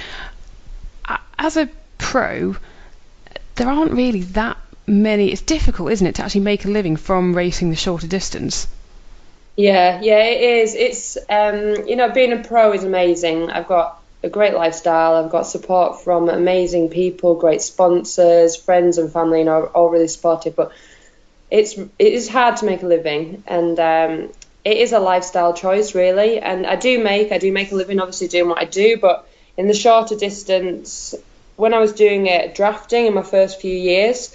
As a pro, there aren't really that many. It's difficult, isn't it, to actually make a living from racing the shorter distance? Yeah, it is. It's being a pro is amazing. I've got a great lifestyle. I've got support from amazing people, great sponsors, friends and family, all really supportive. But it is hard to make a living, and it is a lifestyle choice, really. And I do make a living, obviously, doing what I do. But in the shorter distance, when I was doing it drafting in my first few years,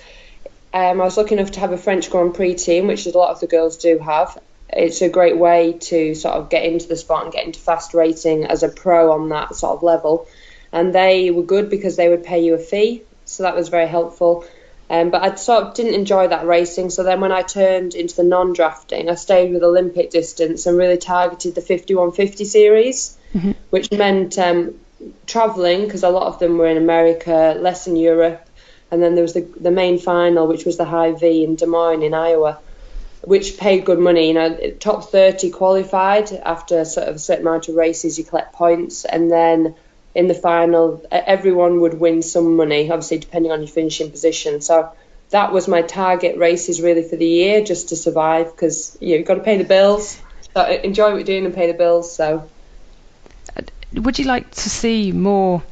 I was lucky enough to have a French Grand Prix team, which a lot of the girls do have. It's a great way to sort of get into the sport and get into fast racing as a pro on that sort of level. And they were good because they would pay you a fee, so that was very helpful. But I sort of didn't enjoy that racing. So then when I turned into the non-drafting, I stayed with Olympic distance and really targeted the 5150 series, mm-hmm. which meant travelling, because a lot of them were in America, less in Europe. And then there was the main final, which was the High V in Des Moines in Iowa, which paid good money. Top 30 qualified. After sort of a certain amount of races, you collect points, and then in the final, everyone would win some money, obviously depending on your finishing position. So that was my target races really for the year, just to survive, because you've got to pay the bills. So enjoy what you're doing and pay the bills. So, would you like to see more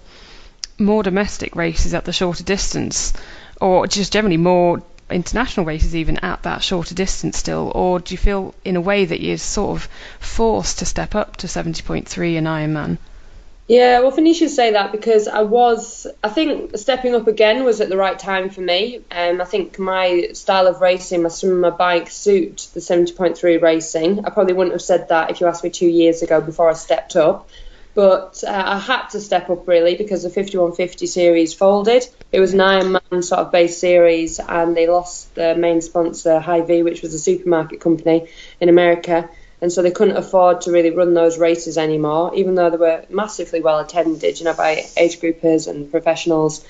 domestic races at the shorter distance, or just generally more international races even at that shorter distance still, or do you feel in a way that you're sort of forced to step up to 70.3 and Ironman? Yeah, well, funny you should say that, because I think stepping up again was at the right time for me. I think my style of racing, my bike suit the 70.3 racing. I probably wouldn't have said that if you asked me 2 years ago before I stepped up. But I had to step up really because the 5150 series folded. It was an Ironman sort of base series, and they lost their main sponsor, Hy-Vee, which was a supermarket company in America. And so they couldn't afford to really run those races anymore, even though they were massively well attended, by age groupers and professionals.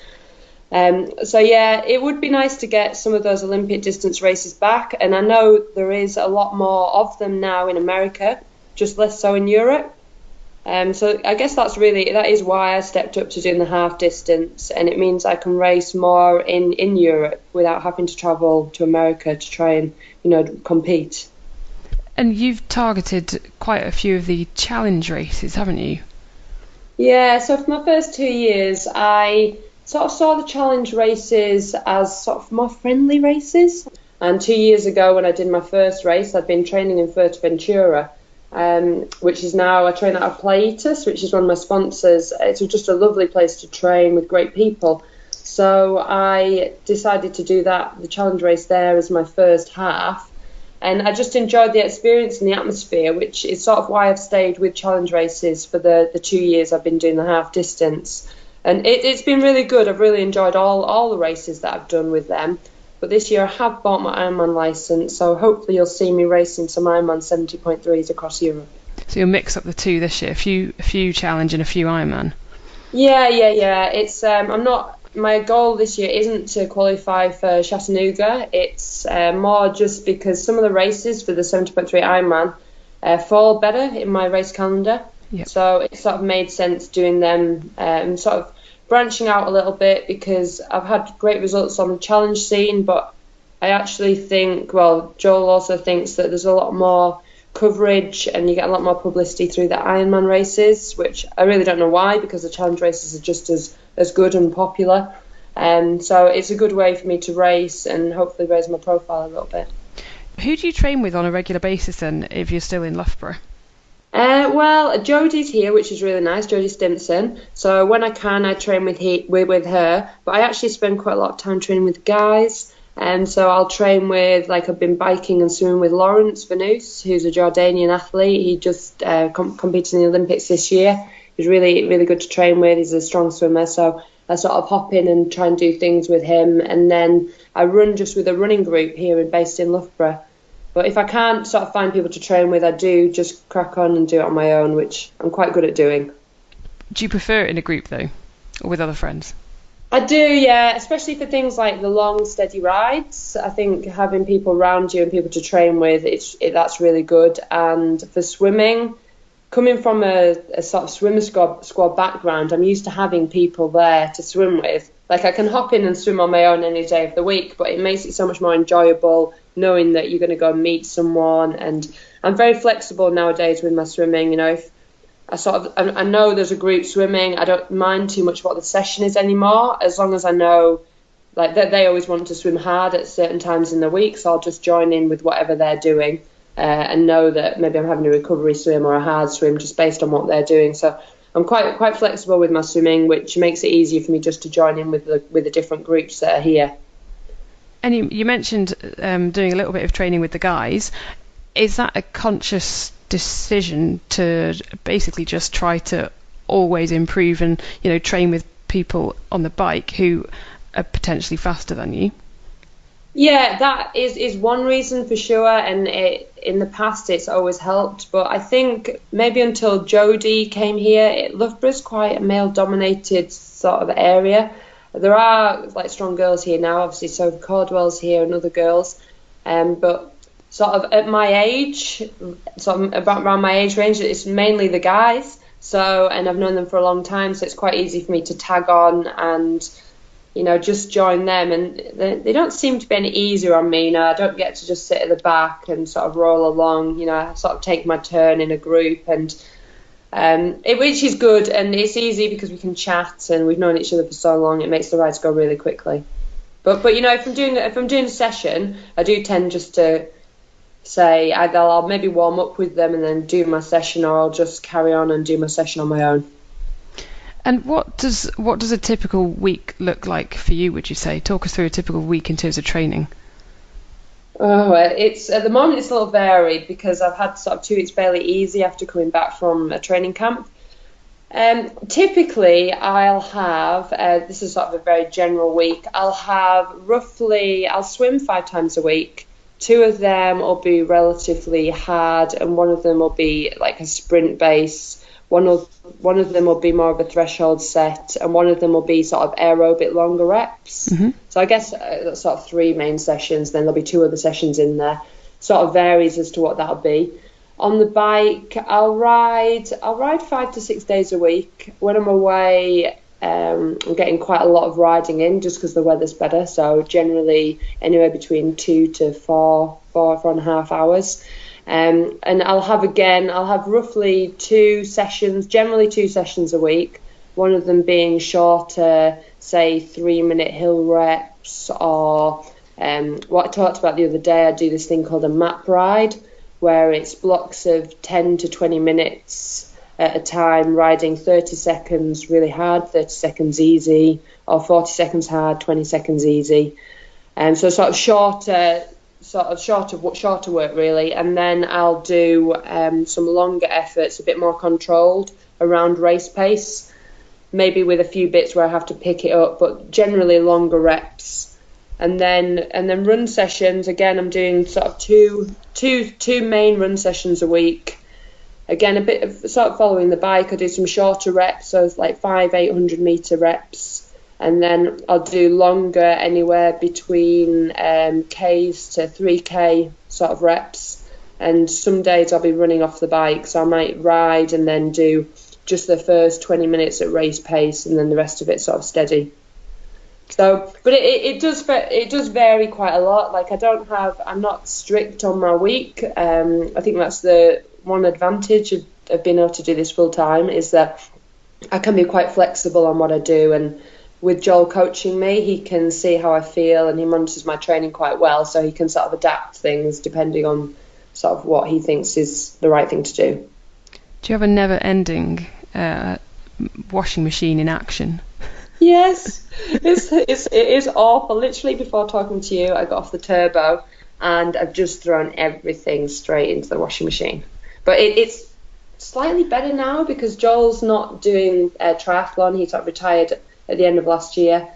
So yeah, it would be nice to get some of those Olympic distance races back. And I know there is a lot more of them now in America, just less so in Europe. So I guess that is why I stepped up to doing the half distance, and it means I can race more in Europe without having to travel to America to try and, compete. And you've targeted quite a few of the challenge races, haven't you? Yeah, so for my first 2 years, I sort of saw the challenge races as sort of more friendly races. And 2 years ago, when I did my first race, I'd been training in Fuerteventura, which is now I train out of Plaitas, which is one of my sponsors. It's just a lovely place to train with great people. So I decided to do the challenge race there as my first half. And I just enjoyed the experience and the atmosphere, which is sort of why I've stayed with challenge races for the 2 years I've been doing the half distance. And it's been really good. I've really enjoyed all the races that I've done with them. But this year I have bought my Ironman licence, so hopefully you'll see me racing some Ironman 70.3s across Europe. So you'll mix up the two this year, a few challenge and a few Ironman. Yeah. It's my goal this year isn't to qualify for Chattanooga. It's more just because some of the races for the 70.3 Ironman fall better in my race calendar. Yep. So it sort of made sense doing them and sort of branching out a little bit, because I've had great results on the challenge scene, but I actually think, Joel also thinks that there's a lot more coverage and you get a lot more publicity through the Ironman races, which I really don't know why, because the challenge races are just as good and popular. So it's a good way for me to race and hopefully raise my profile a little bit. Who do you train with on a regular basis then, if you're still in Loughborough? Jodie's here, which is really nice, Jodie Stimpson. So when I can, I train with her. But I actually spend quite a lot of time training with guys. And so I'll train with, like I've been biking and swimming with Lawrence Vanous, who's a Jordanian athlete. He just competed in the Olympics this year. He's really, really good to train with. He's a strong swimmer. So I sort of hop in and try and do things with him. And then I run just with a running group here based in Loughborough. But if I can't sort of find people to train with, I do just crack on and do it on my own, which I'm quite good at doing. Do you prefer it in a group though, or with other friends? I do, yeah, especially for things like the long, steady rides. I think having people around you and people to train with, that's really good. And for swimming, coming from a sort of swimmer squad background, I'm used to having people there to swim with. Like I can hop in and swim on my own any day of the week, but it makes it so much more enjoyable knowing that you're going to go and meet someone. And I'm very flexible nowadays with my swimming. You know, if I know there's a group swimming, I don't mind too much what the session is anymore, as long as I know like that they always want to swim hard at certain times in the week, so I'll just join in with whatever they're doing and know that maybe I'm having a recovery swim or a hard swim just based on what they're doing. So I'm quite flexible with my swimming, which makes it easier for me just to join in with the different groups that are here. And you mentioned doing a little bit of training with the guys. Is that a conscious decision to basically just try to always improve and, you know, train with people on the bike who are potentially faster than you? Yeah, that is one reason for sure, and in the past it's always helped, but I think maybe until Jodie came here, Loughborough's quite a male-dominated sort of area. There are like strong girls here now, obviously, so Cordwell's here and other girls, but sort of at my age, sort of about around my age range, it's mainly the guys. So, and I've known them for a long time, so it's quite easy for me to tag on and, you know, just join them. And they don't seem to be any easier on me. You know, I don't get to just sit at the back and sort of roll along. You know, I sort of take my turn in a group, and which is good, and it's easy because we can chat and we've known each other for so long. It makes the rides go really quickly. But you know, if I'm doing a session, I do tend just to say either I'll maybe warm up with them and then do my session, or I'll just carry on and do my session on my own. And what does a typical week look like for you, would you say? Talk us through a typical week in terms of training. Oh, it's at the moment it's a little varied because I've had sort of 2 weeks fairly easy after coming back from a training camp. Typically I'll have, this is sort of a very general week, I'll swim 5 times a week. 2 of them will be relatively hard, and 1 of them will be like a sprint base. One of them will be more of a threshold set, and 1 of them will be sort of aerobic longer reps. Mm-hmm. So I guess that's sort of 3 main sessions. Then there'll be 2 other sessions in there. Sort of varies as to what that'll be. On the bike, I'll ride 5 to 6 days a week. When I'm away, I'm getting quite a lot of riding in just because the weather's better. So generally anywhere between 2 to 4.5 hours. And I'll have roughly 2 sessions, generally 2 sessions a week. One of them being shorter, say 3-minute hill reps, or what I talked about the other day, I do this thing called a map ride, where it's blocks of 10 to 20 minutes at a time, riding 30 seconds really hard, 30 seconds easy, or 40 seconds hard, 20 seconds easy. And so sort of shorter work really. And then I'll do some longer efforts, a bit more controlled around race pace, maybe with a few bits where I have to pick it up, but generally longer reps. And then run sessions, again, I'm doing sort of two main run sessions a week. Again, a bit of sort of following the bike. I do some shorter reps, so it's like 800 meter reps, and then I'll do longer, anywhere between Ks to 3K sort of reps. And some days I'll be running off the bike, so I might ride and then do just the first 20 minutes at race pace, and then the rest of it sort of steady. So, but it does vary quite a lot. Like I'm not strict on my week. I think that's the one advantage of being able to do this full time, is that I can be quite flexible on what I do. And with Joel coaching me, he can see how I feel, and he monitors my training quite well, so he can sort of adapt things depending on sort of what he thinks is the right thing to do. Do you have a never-ending washing machine in action? Yes, it is awful. Literally before talking to you, I got off the turbo and I've just thrown everything straight into the washing machine. But it's slightly better now because Joel's not doing a triathlon. He sort of retired at the end of last year.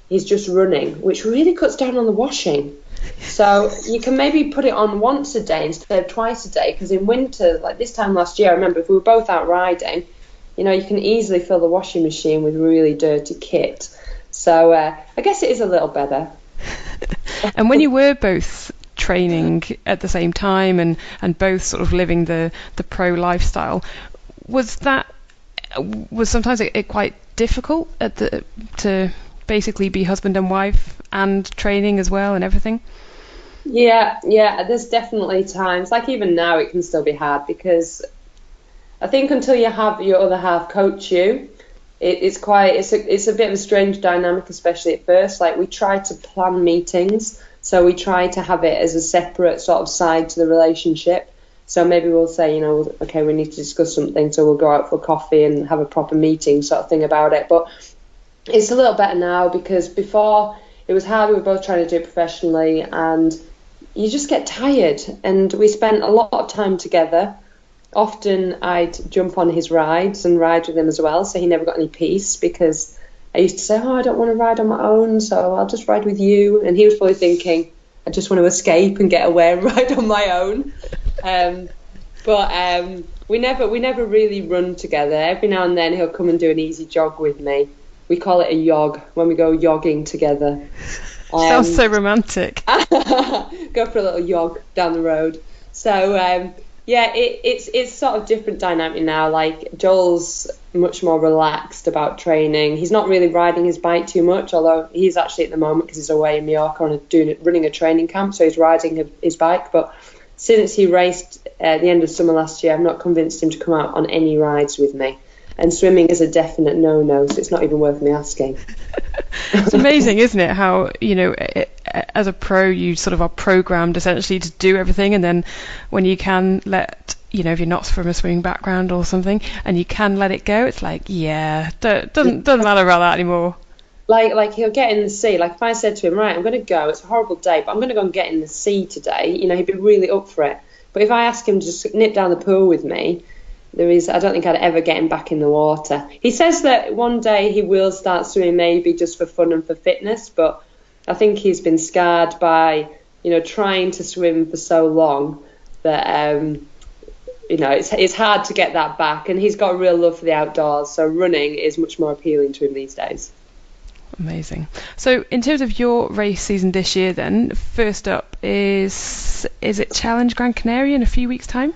He's just running, which really cuts down on the washing. So you can maybe put it on once a day instead of twice a day, because in winter, like this time last year, I remember if we were both out riding, you know, you can easily fill the washing machine with really dirty kit. So I guess it is a little better. And when you were both training at the same time and both sort of living the pro lifestyle, was sometimes it quite difficult to basically be husband and wife and training as well and everything? Yeah, there's definitely times, like even now it can still be hard, because I think until you have your other half coach you, it's a bit of a strange dynamic, especially at first. Like, we try to plan meetings, so we try to have it as a separate sort of side to the relationship. So maybe we'll say, you know, okay, we need to discuss something, so we'll go out for coffee and have a proper meeting sort of thing about it. But it's a little better now, because before it was hard. We were both trying to do it professionally, and you just get tired. And we spent a lot of time together. Often I'd jump on his rides and ride with him as well, so he never got any peace, because I used to say, I don't want to ride on my own, so I'll just ride with you. And he was probably thinking, I just want to escape and get away and ride on my own. But we never really run together. Every now and then he'll come and do an easy jog with me. We call it a yog when we go yogging together. Sounds so romantic. Go for a little yog down the road. So it's sort of different dynamic now. Like, Joel's much more relaxed about training. He's not really riding his bike too much, although he's actually at the moment, because he's away in Mallorca running a training camp, so he's riding his bike. But since he raced at the end of summer last year, I've not convinced him to come out on any rides with me. And swimming is a definite no-no, so it's not even worth me asking. It's amazing, isn't it, how, as a pro, you sort of are programmed essentially to do everything, and then when you can let, if you're not from a swimming background or something, and you can let it go, it's like, doesn't matter about that anymore. Like he'll get in the sea. Like, if I said to him, right, I'm going to go, it's a horrible day, but I'm going to go and get in the sea today, he'd be really up for it. But if I ask him to just nip down the pool with me, I don't think I'd ever get him back in the water. He says that one day he will start swimming, maybe just for fun and for fitness, but I think he's been scarred by, trying to swim for so long that, it's hard to get that back. And he's got a real love for the outdoors, so running is much more appealing to him these days. Amazing. So in terms of your race season this year then, first up is it Challenge Gran Canaria in a few weeks' time?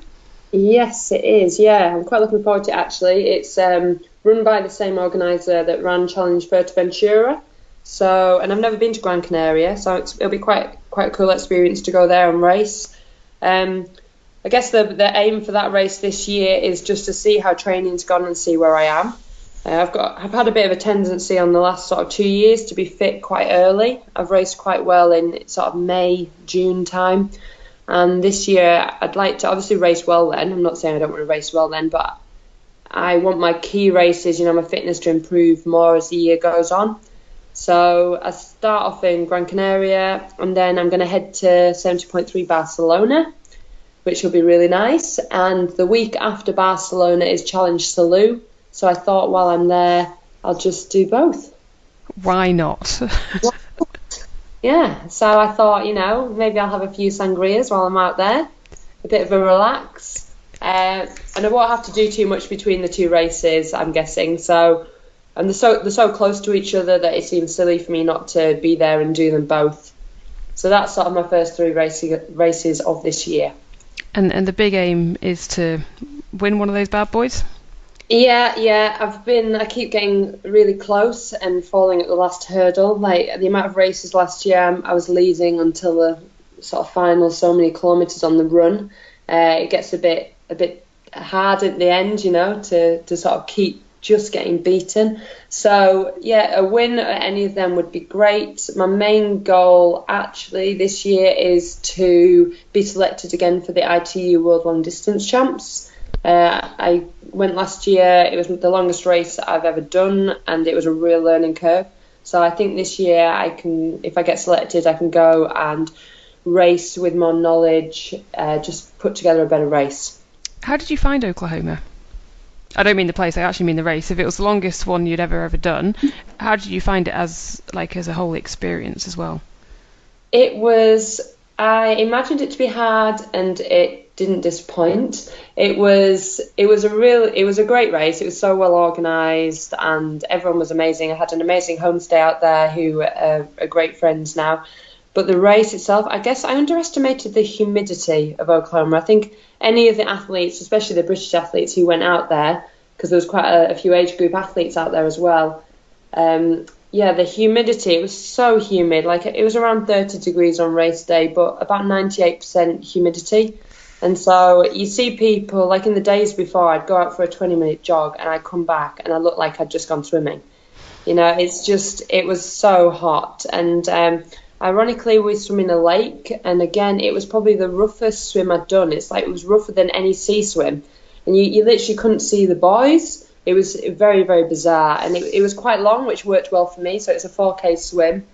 Yes, it is. Yeah, I'm quite looking forward to it, actually. It's run by the same organiser that ran Challenge Fuerteventura. And I've never been to Gran Canaria, so it'll be quite a cool experience to go there and race. I guess the aim for that race this year is just to see how training's gone and see where I am. I've had a bit of a tendency on the last sort of 2 years to be fit quite early. I've raced quite well in sort of May, June time. And this year, I'd like to obviously race well then. I'm not saying I don't want to race well then, but I want my key races, my fitness to improve more as the year goes on. So I start off in Gran Canaria, and then I'm going to head to 70.3 Barcelona, which will be really nice. And the week after Barcelona is Challenge Salou. So I thought while I'm there, I'll just do both. Why not? Yeah, so I thought, maybe I'll have a few sangrias while I'm out there, a bit of a relax, and I won't have to do too much between the two races, I'm guessing. So, and they're so close to each other that it seems silly for me not to be there and do them both. So that's sort of my first three races of this year. And the big aim is to win one of those bad boys? Yeah, I keep getting really close and falling at the last hurdle. Like, the amount of races last year, I was leading until the sort of final so many kilometres on the run. It gets a bit hard at the end, to sort of keep just getting beaten. So, yeah, a win at any of them would be great. My main goal, actually, this year is to be selected again for the ITU World Long Distance Champs. I went last year. It was the longest race that I've ever done, and it was a real learning curve. So I think this year I can, if I get selected, I can go and race with more knowledge, just put together a better race. How did you find Oklahoma? I don't mean the place, I actually mean the race. If it was the longest one you'd ever done, how did you find it as a whole experience as well? It was, I imagined it to be hard, and it didn't disappoint. It was a great race. It was so well organised, and everyone was amazing. I had an amazing homestay out there who are great friends now. But the race itself, I guess I underestimated the humidity of Oklahoma. I think any of the athletes, especially the British athletes who went out there, because there was quite a few age group athletes out there as well. Yeah, the humidity, it was so humid. Like, it was around 30 degrees on race day, but about 98% humidity. And so you see people, like in the days before, I'd go out for a 20-minute jog and I'd come back and I looked like I'd just gone swimming. You know, it was so hot. And ironically, we swim in a lake, and again, it was probably the roughest swim I'd done. It's like it was rougher than any sea swim. And you literally couldn't see the boys. It was very, very bizarre. And it was quite long, which worked well for me. So it's a 4K swim.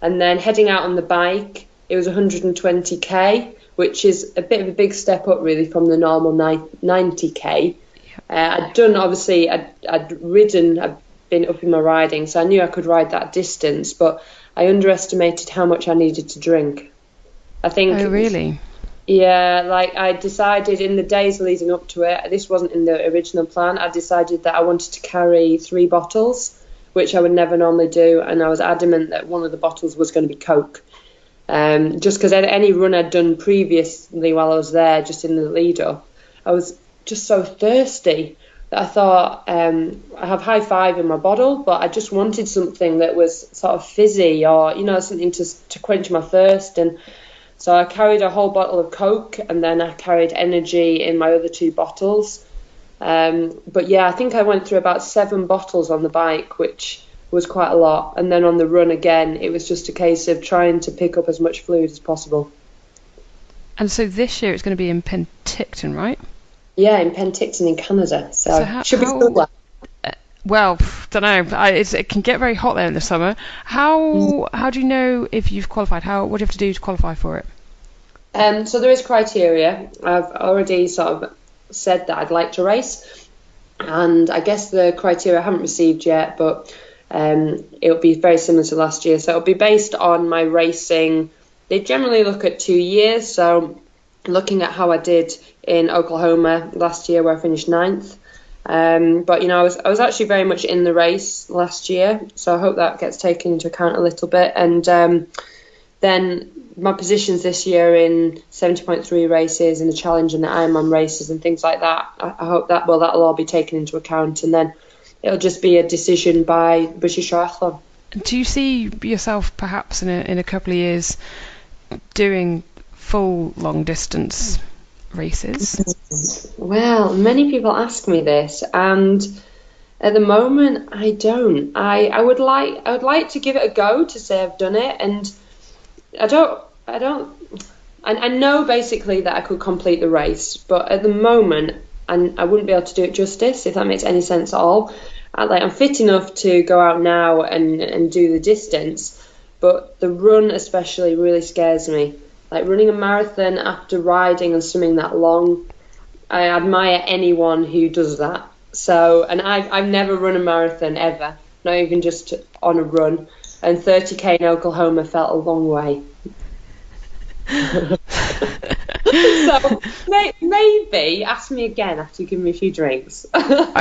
And then heading out on the bike, it was 120K, which is a bit of a big step up, really, from the normal 90K. I'd done, obviously, I'd ridden, I'd been up in my riding, so I knew I could ride that distance, but I underestimated how much I needed to drink. I think. Oh, really? Yeah, like I decided in the days leading up to it, this wasn't in the original plan, I decided that I wanted to carry 3 bottles, which I would never normally do, and I was adamant that one of the bottles was going to be Coke. Just because any run I'd done previously while I was there, just in the lead up, I was just so thirsty that I thought, I have High Five in my bottle, but I just wanted something that was sort of fizzy, or, you know, something to quench my thirst. And so I carried a whole bottle of Coke, and then I carried energy in my other 2 bottles. But yeah, I think I went through about 7 bottles on the bike, which was quite a lot. And then on the run again, it was just a case of trying to pick up as much fluid as possible. And so this year it's going to be in Penticton, right? Yeah, in Penticton in Canada. So should be cooler. Well, don't know. It can get very hot there in the summer. How do you know if you've qualified? What do you have to do to qualify for it? So there is criteria. I've already sort of said that I'd like to race, and I guess the criteria I haven't received yet, but it'll be very similar to last year. So it'll be based on my racing. They generally look at 2 years, so looking at how I did in Oklahoma last year, where I finished 9th. But you know, I was actually very much in the race last year, so I hope that gets taken into account a little bit. And then my positions this year in 70.3 races, in the challenge and the Ironman races and things like that, I hope that'll all be taken into account, and then it'll just be a decision by British Triathlon. Do you see yourself perhaps in a couple of years doing full long distance races? Well, many people ask me this, and at the moment I don't. I would like to give it a go, to say I've done it, and I know basically that I could complete the race, but at the moment I wouldn't be able to do it justice, if that makes any sense at all. I'm fit enough to go out now and do the distance, but the run especially really scares me. Like running a marathon after riding and swimming that long, I admire anyone who does that. So, and I've never run a marathon ever, not even just on a run. And 30K in Oklahoma felt a long way. So maybe ask me again after you give me a few drinks. No,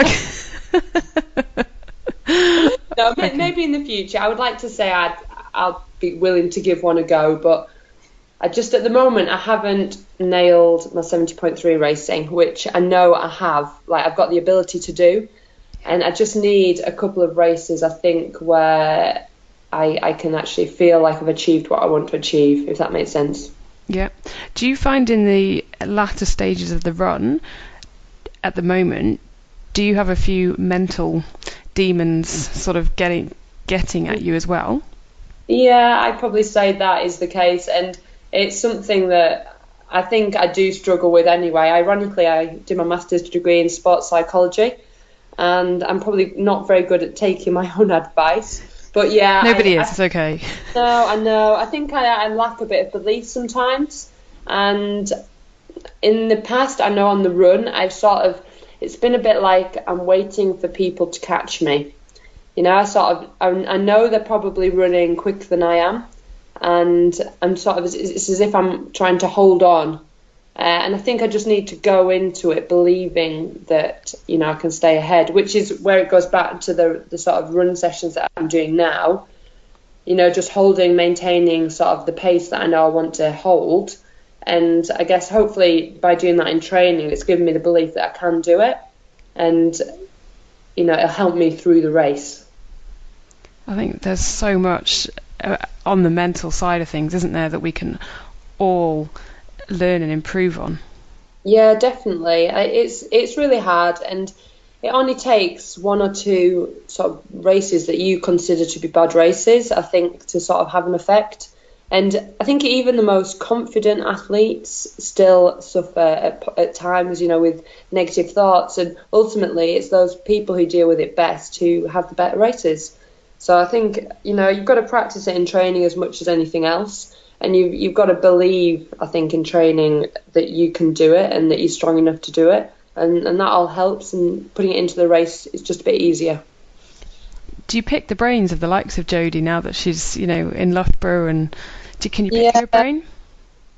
maybe in the future. I would like to say I'll be willing to give one a go, but I just, at the moment, I haven't nailed my 70.3 racing, which I know I have. Like, I've got the ability to do, and I just need a couple of races, I think, where I can actually feel like I've achieved what I want to achieve, if that makes sense. Yeah. Do you find in the latter stages of the run, at the moment, do you have a few mental demons sort of getting at you as well? Yeah, I'd probably say that is the case, and it's something that I think I do struggle with anyway. Ironically, I did my master's degree in sports psychology, and I'm probably not very good at taking my own advice. But yeah, Nobody is. It's okay. No, I know. I think I lack a bit of belief sometimes. And in the past, I know on the run, it's been a bit like I'm waiting for people to catch me. You know, I know they're probably running quicker than I am. And it's as if I'm trying to hold on. And I think I just need to go into it believing that, you know, I can stay ahead, which is where it goes back to the sort of run sessions that I'm doing now. You know, just maintaining sort of the pace that I know I want to hold. And I guess hopefully by doing that in training, it's given me the belief that I can do it. And, you know, it'll help me through the race. I think there's so much on the mental side of things, isn't there, that we can all learn and improve on? Yeah, definitely. It's really hard, and it only takes one or two sort of races that you consider to be bad races, I think, to sort of have an effect. And I think even the most confident athletes still suffer at times, you know, with negative thoughts. And ultimately, it's those people who deal with it best who have the better races. So I think, you know, you've got to practice it in training as much as anything else. And you've got to believe, I think, in training that you can do it and that you're strong enough to do it. And that all helps, and putting it into the race is just a bit easier. Do you pick the brains of the likes of Jodie now that she's, you know, in Loughborough, and can you pick her brain?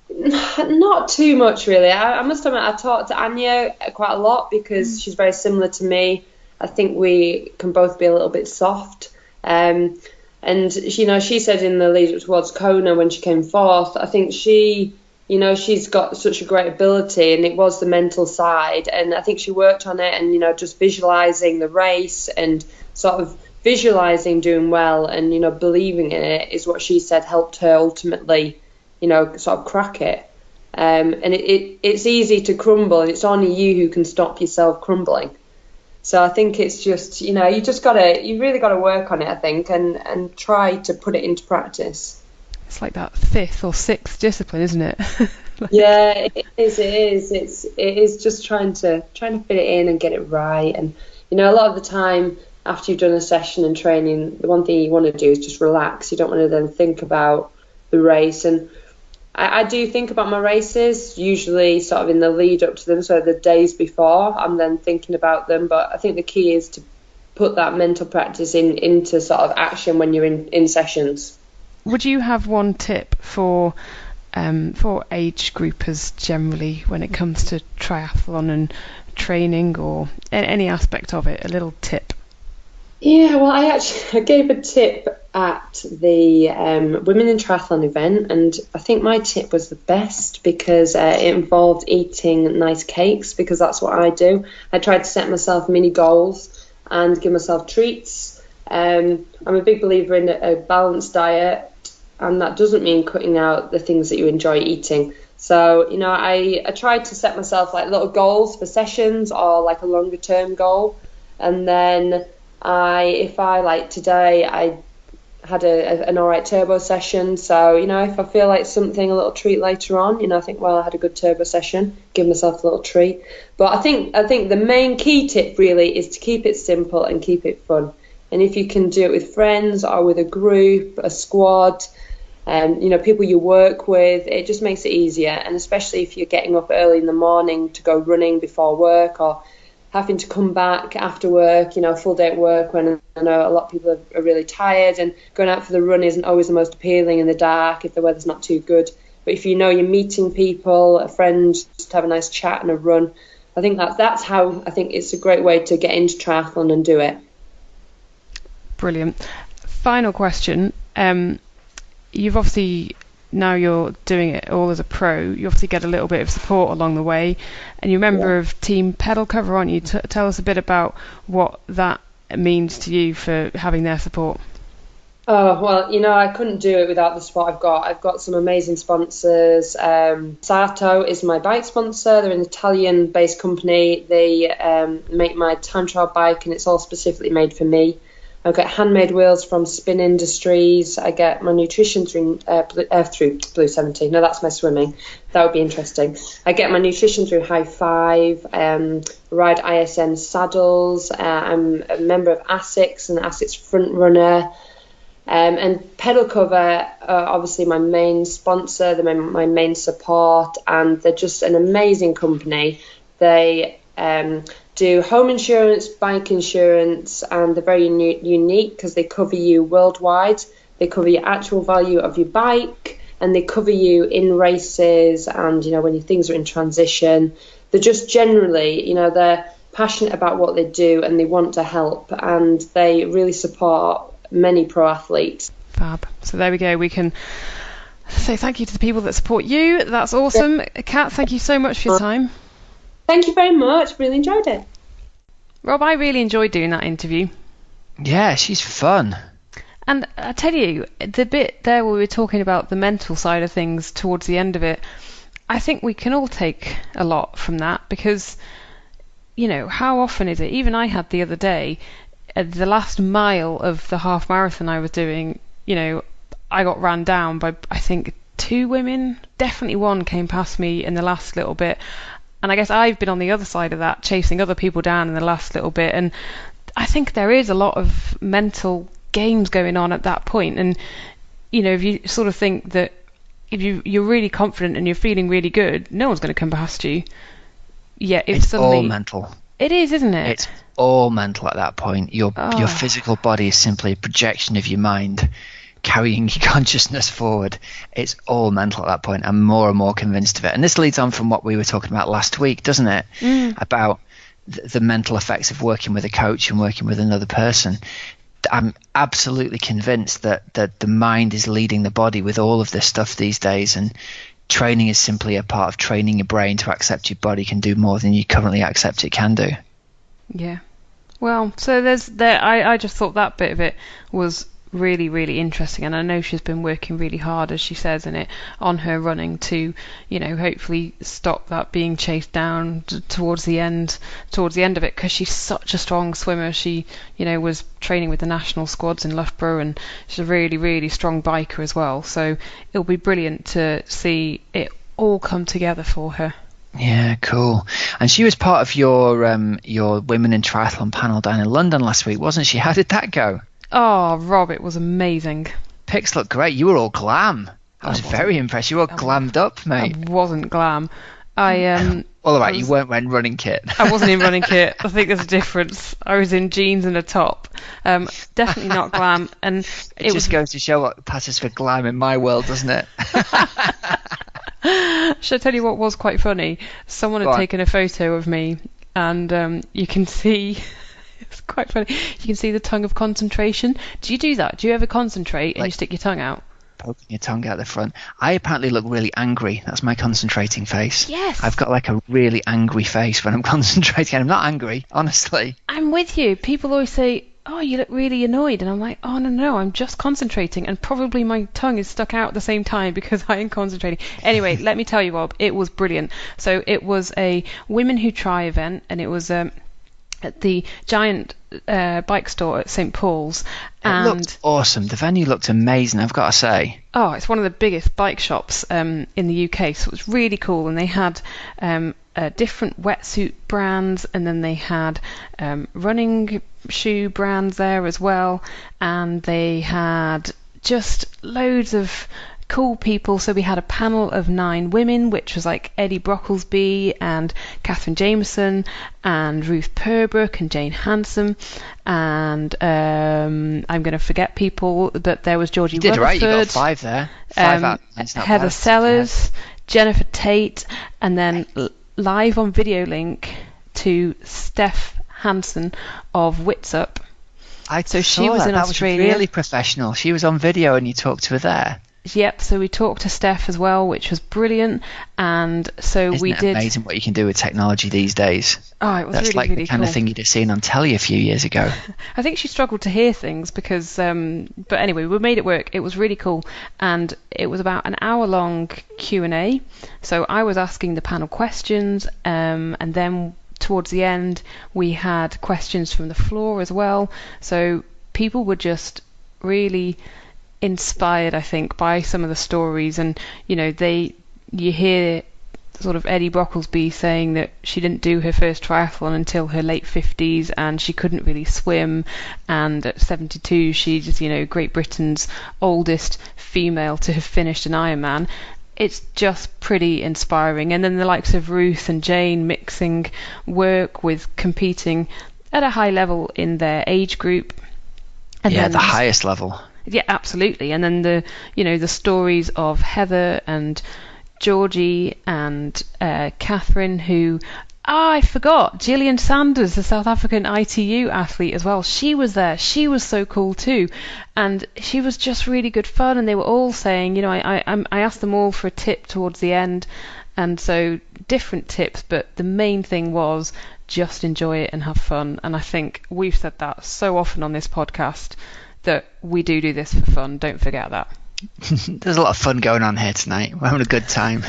Not too much, really. I must admit, I talk to Anya quite a lot because she's very similar to me. I think we can both be a little bit soft. And, you know, she said in the lead up towards Kona when she came fourth, I think she's got such a great ability, and it was the mental side. And I think she worked on it, and, you know, just visualising the race and sort of visualising doing well and, you know, believing in it is what she said helped her ultimately, you know, sort of crack it. And it's easy to crumble, and it's only you who can stop yourself crumbling. So I think it's just, you know, you really got to work on it, I think, and try to put it into practice. It's like that fifth or sixth discipline, isn't it? Yeah, it is. It is just trying to fit it in and get it right. And, you know, a lot of the time after you've done a session and training, the one thing you want to do is just relax. You don't want to then think about the race. And I do think about my races, usually sort of in the lead up to them, so the days before, I'm then thinking about them. But I think the key is to put that mental practice into sort of action when you're in sessions. Would you have one tip for age groupers generally when it comes to triathlon and training, or any aspect of it, a little tip? Yeah, well, I gave a tip at the Women in Triathlon event, and I think my tip was the best because it involved eating nice cakes, because that's what I do. I tried to set myself mini goals and give myself treats. I'm a big believer in a balanced diet, and that doesn't mean cutting out the things that you enjoy eating. So, you know, I tried to set myself like little goals for sessions or like a longer term goal, and then today I had an alright turbo session, so, you know, if I feel like something, a little treat later on, you know, I think, well, I had a good turbo session, give myself a little treat. But I think the main key tip really is to keep it simple and keep it fun. And if you can do it with friends or with a group, a squad, you know, people you work with, it just makes it easier. And especially if you're getting up early in the morning to go running before work, or having to come back after work, you know, a full day at work, when I know a lot of people are really tired, and going out for the run isn't always the most appealing in the dark if the weather's not too good. But if you know you're meeting people, a friend, just have a nice chat and a run, I think that's how I think it's a great way to get into triathlon and do it. Brilliant. Final question. You've obviously, now you're doing it all as a pro, you obviously get a little bit of support along the way, and you're a member of Team Pedal Cover, aren't you? Tell us a bit about what that means to you for having their support. Oh, well, you know, I couldn't do it without the support I've got. I've got some amazing sponsors. Sato is my bike sponsor. They're an Italian-based company. They make my time trial bike, and it's all specifically made for me. I get handmade wheels from Spin Industries. I get my nutrition through Blue 17. No, that's my swimming. That would be interesting. I get my nutrition through High Five. Ride ISN saddles. I'm a member of ASICS and ASICS Front Runner. And Pedal Cover are obviously my main sponsor, my main support, and they're just an amazing company. They do home insurance, bike insurance, and they're very unique because they cover you worldwide. They cover your actual value of your bike, and they cover you in races and, when your things are in transition. They're just generally, they're passionate about what they do and they want to help, and they really support many pro athletes. Fab. So there we go. We can say thank you to the people that support you. That's awesome. Kat, thank you so much for your time. Thank you very much. Really enjoyed it. Rob, I really enjoyed doing that interview. Yeah, she's fun. And I tell you, the bit there where we were talking about the mental side of things towards the end of it, I think we can all take a lot from that, because, how often is it? Even I had the other day, at the last mile of the half marathon I was doing, I got ran down by, I think, 2 women. Definitely one came past me in the last little bit. And I guess I've been on the other side of that, chasing other people down in the last little bit. And I think there is a lot of mental games going on at that point. And, if you sort of think that if you're really confident and you're feeling really good, no one's going to come past you. Yeah, it's all mental. It is, isn't it? It's all mental at that point. Your physical body is simply a projection of your mind carrying your consciousness forward. It's all mental at that point. I'm more and more convinced of it. And this leads on from what we were talking about last week, doesn't it? About the mental effects of working with a coach and working with another person. I'm absolutely convinced that the mind is leading the body with all of this stuff these days, and training is simply a part of training your brain to accept your body can do more than you currently accept it can do. Yeah. Well, so I just thought that bit of it was really, really interesting, and I know she's been working really hard, as she says in it, on her running to, hopefully stop that being chased down towards the end of it, because she's such a strong swimmer. She, was training with the national squads in Loughborough, and she's a really, really strong biker as well. So it'll be brilliant to see it all come together for her. Yeah, cool. And she was part of your Women in Triathlon panel down in London last week, wasn't she? How did that go? Oh, Rob, it was amazing. Pics looked great. You were all glam. I was very impressed. You were all glammed up, mate. I wasn't glam. All right, you weren't wearing running kit. I wasn't in running kit. I think there's a difference. I was in jeans and a top. Definitely not glam. And it just goes to show what passes for glam in my world, doesn't it? Should I tell you what was quite funny? Someone had taken a photo of me, and you can see... It's quite funny. You can see the tongue of concentration. Do you do that? Do you ever concentrate and you stick your tongue out? Poking your tongue out the front. I apparently look really angry. That's my concentrating face. Yes. I've got like a really angry face when I'm concentrating. I'm not angry, honestly. I'm with you. People always say, oh, you look really annoyed. And I'm like, oh, no, I'm just concentrating. And probably my tongue is stuck out at the same time because I am concentrating. Anyway, let me tell you, Rob, it was brilliant. So it was a Women Who Try event, and it was... at the giant bike store at St Paul's. It looked awesome. The venue looked amazing, I've got to say. Oh, it's one of the biggest bike shops in the UK, so it was really cool. And they had different wetsuit brands, and then they had running shoe brands there as well. And they had just loads of cool people. So we had a panel of 9 women, which was like Eddie Brocklesby and Catherine Jameson and Ruth Purbrook and Jane Handsome, and I'm going to forget people, but there was Georgie Rutherford. Right, you got 5 there. 5 out. Heather bad. Sellers, Jennifer Tate, and then live on video link to Steph Hansen of Wits Up. So she was in Australia. That was really professional. She was on video and you talked to her there. Yep, so we talked to Steph as well, which was brilliant. And so Isn't it amazing what you can do with technology these days? Oh, it was That's really, like really the kind cool. of thing you'd have seen on telly a few years ago. I think she struggled to hear things because, but anyway, we made it work. It was really cool. And it was about an hour-long Q&A. So I was asking the panel questions, and then towards the end, we had questions from the floor as well. So people were just really inspired, I think, by some of the stories. And you hear sort of Eddie Brocklesby saying that she didn't do her first triathlon until her late 50s, and she couldn't really swim, and at 72 she's Great Britain's oldest female to have finished an Ironman. It's just pretty inspiring. And then the likes of Ruth and Jane mixing work with competing at a high level in their age group. And yeah, then the highest level. Yeah, absolutely. And then the stories of Heather and Georgie and Catherine, who I forgot, Gillian Sanders, the South African ITU athlete as well. She was there. She was so cool too, and she was just really good fun. And they were all saying, I asked them all for a tip towards the end, and so different tips, but the main thing was just enjoy it and have fun. And I think we've said that so often on this podcast, that we do this for fun. Don't forget that. There's a lot of fun going on here tonight. We're having a good time.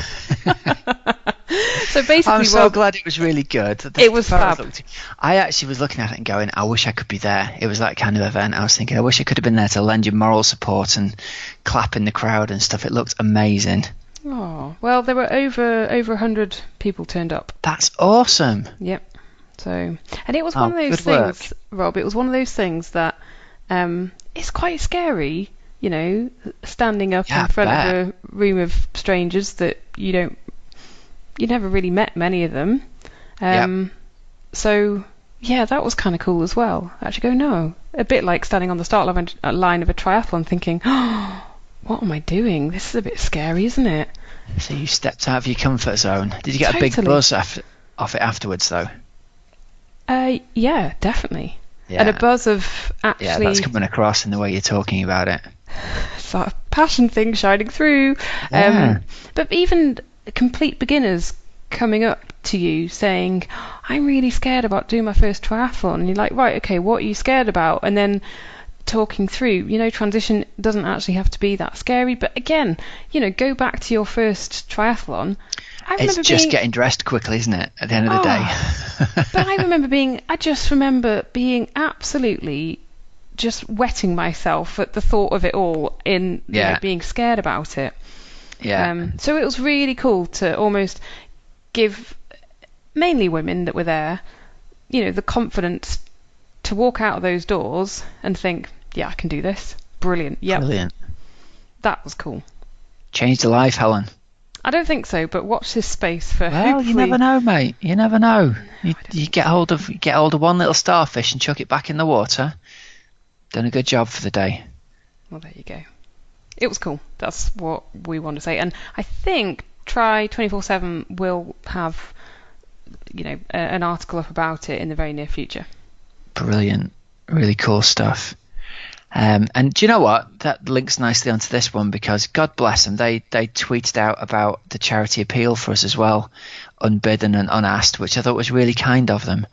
So basically, I'm so glad it was really good. It was fab. I actually was looking at it and going, I wish I could be there. It was that kind of event. I was thinking, I wish I could have been there to lend you moral support and clap in the crowd and stuff. It looked amazing. Oh, well, there were over 100 people turned up. That's awesome. Yep. So, and it was one of those things, Rob. It was one of those things that it's quite scary, standing up in front of a room of strangers that you never really met many of them. So yeah, that was kind of cool as well. Actually, no, a bit like standing on the start line of a triathlon, thinking, oh, what am I doing? This is a bit scary, isn't it? So you stepped out of your comfort zone. Did you get a big buzz off it afterwards, though? Yeah, definitely. Yeah. And a buzz of actually... Yeah, that's coming across in the way you're talking about it. It's that passion thing shining through. Yeah. But even complete beginners coming up to you saying, I'm really scared about doing my first triathlon. And you're like, right, okay, what are you scared about? And then talking through, transition doesn't actually have to be that scary. But again, go back to your first triathlon. It's just getting dressed quickly, isn't it, at the end of the day? But I just remember being absolutely just wetting myself at the thought of it all in being scared about it. Yeah. So it was really cool to almost give mainly women that were there, the confidence to walk out of those doors and think, yeah, I can do this. Brilliant. Yep. Brilliant. That was cool. Changed a life, Helen. I don't think so, but watch this space for Well, hopefully... you never know, mate. You never know. You get hold of one little starfish and chuck it back in the water. Done a good job for the day. Well, there you go. It was cool. That's what we want to say. And I think Try 24/7 will have, an article up about it in the very near future. Brilliant. Really cool stuff. And do you know what? That links nicely onto this one, because God bless them. They tweeted out about the charity appeal for us as well, unbidden and unasked, which I thought was really kind of them.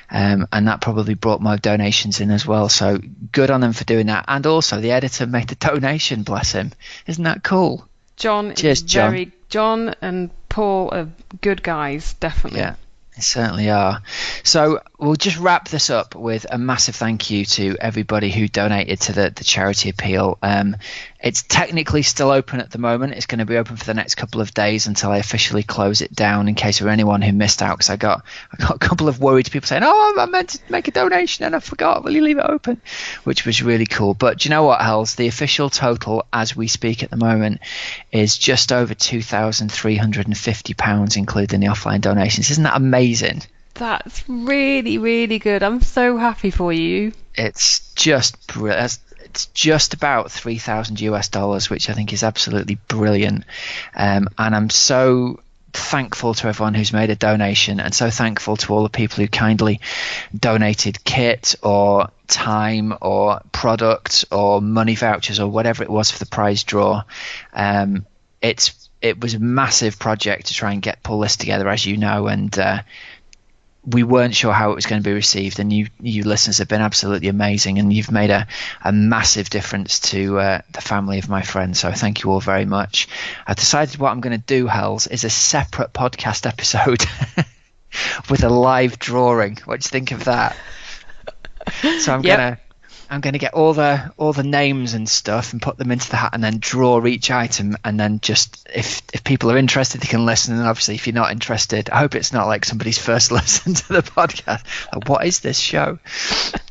And that probably brought my donations in as well. So good on them for doing that. And also the editor made the donation, bless him. Isn't that cool? Cheers, John. John and Paul are good guys, definitely. Yeah. They certainly are. So we'll just wrap this up with a massive thank you to everybody who donated to the charity appeal. It's technically still open at the moment. It's going to be open for the next couple of days until I officially close it down, in case there were anyone who missed out, because I got a couple of worried people saying, oh, I meant to make a donation and I forgot. Will you leave it open? Which was really cool. But do you know what, Hels? The official total as we speak at the moment is just over £2,350, including the offline donations. Isn't that amazing? That's really, really good. I'm so happy for you. It's just brilliant. It's just about $3,000 US, which I think is absolutely brilliant. And I'm so thankful to everyone who's made a donation, and so thankful to all the people who kindly donated kit or time or product or money vouchers or whatever it was for the prize draw. It was a massive project to try and pull this together, as you know, and we weren't sure how it was going to be received, and you listeners have been absolutely amazing, and you've made a massive difference to the family of my friends, so thank you all very much. I've decided what I'm going to do, Hels, is a separate podcast episode with a live drawing. What do you think of that? So I'm I'm going to get all the names and stuff and put them into the hat and then draw each item, and then just if people are interested they can listen, and obviously if you're not interested, I hope it's not like somebody's first listen to the podcast, like, what is this show?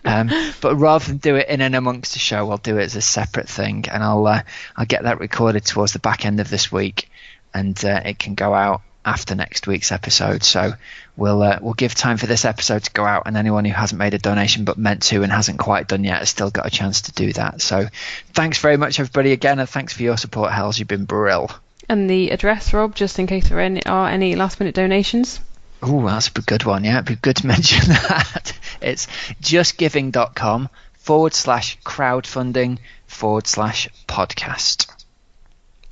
But rather than do it in and amongst the show, I'll do it as a separate thing, and I'll get that recorded towards the back end of this week, and it can go out after next week's episode. So we'll give time for this episode to go out, and anyone who hasn't made a donation but meant to and hasn't quite done yet has still got a chance to do that. So thanks very much, everybody, again, and thanks for your support, Hells. You've been brill. And the address, Rob, just in case there are any last minute donations. Oh, that's a good one. Yeah, it'd be good to mention that. It's justgiving.com/crowdfunding/podcast.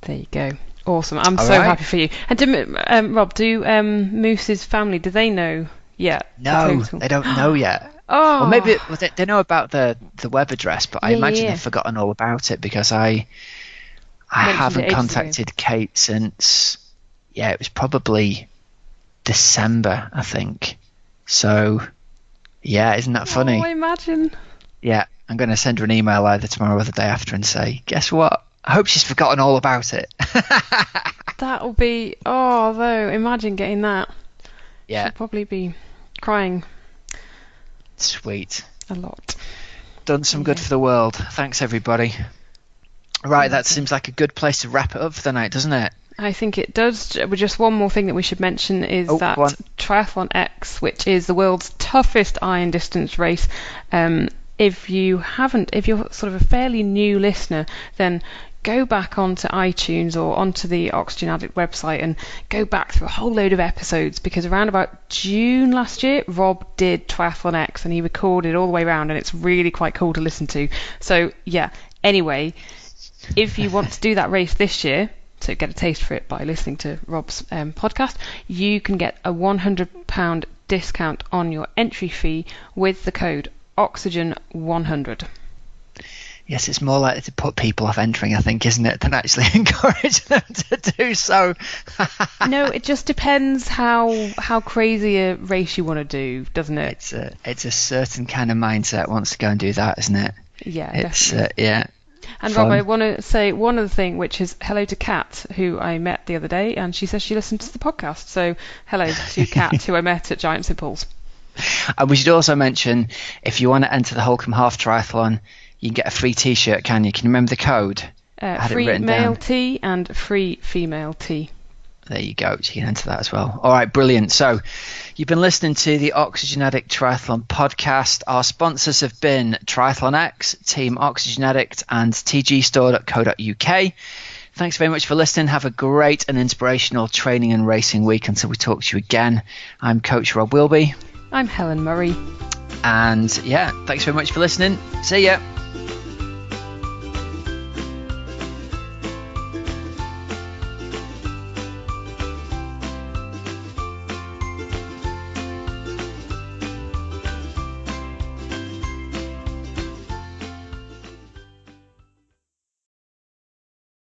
There you go. Awesome. I'm so happy for you. And Rob, do Moose's family, do they know yet? No, they don't know yet. Oh. Well, maybe they know about the web address, but I imagine they've forgotten all about it, because I haven't contacted Kate since, it was probably December, I think. So, isn't that funny? Oh, imagine. Yeah, I'm going to send her an email either tomorrow or the day after and say, guess what? I hope she's forgotten all about it. That'll be... Oh, though, imagine getting that. Yeah. She'll probably be crying. Sweet. A lot. Done some good for the world. Thanks, everybody. Right, that seems like a good place to wrap it up for the night, doesn't it? I think it does. Just one more thing that we should mention is that Triathlon X, which is the world's toughest iron distance race, if you're sort of a fairly new listener, then go back onto iTunes or onto the Oxygen Addict website and go back through a whole load of episodes, because around about June last year, Rob did Triathlon X and he recorded all the way around, and it's really quite cool to listen to. So, anyway, if you want to do that race this year, to get a taste for it by listening to Rob's podcast, you can get a £100 discount on your entry fee with the code Oxygen100. Yes, it's more likely to put people off entering, I think, isn't it, than actually encourage them to do so. No, it just depends how crazy a race you want to do, doesn't it? It's a certain kind of mindset wants to go and do that, isn't it? Yeah, it's definitely. And fun. Rob, I want to say one other thing, which is hello to Kat, who I met the other day, and she says she listened to the podcast. So hello to Kat, who I met at Giants Impulse. And we should also mention, if you want to enter the Holcombe Half Triathlon, you can get a free T-shirt, can you? Can you remember the code? Free male T and free female T. There you go. So you can enter that as well. All right, brilliant. So you've been listening to the Oxygen Addict Triathlon podcast. Our sponsors have been Triathlon X, Team Oxygen Addict, and tgstore.co.uk. Thanks very much for listening. Have a great and inspirational training and racing week until we talk to you again. I'm Coach Rob Wilby. I'm Helen Murray. And thanks very much for listening. See ya.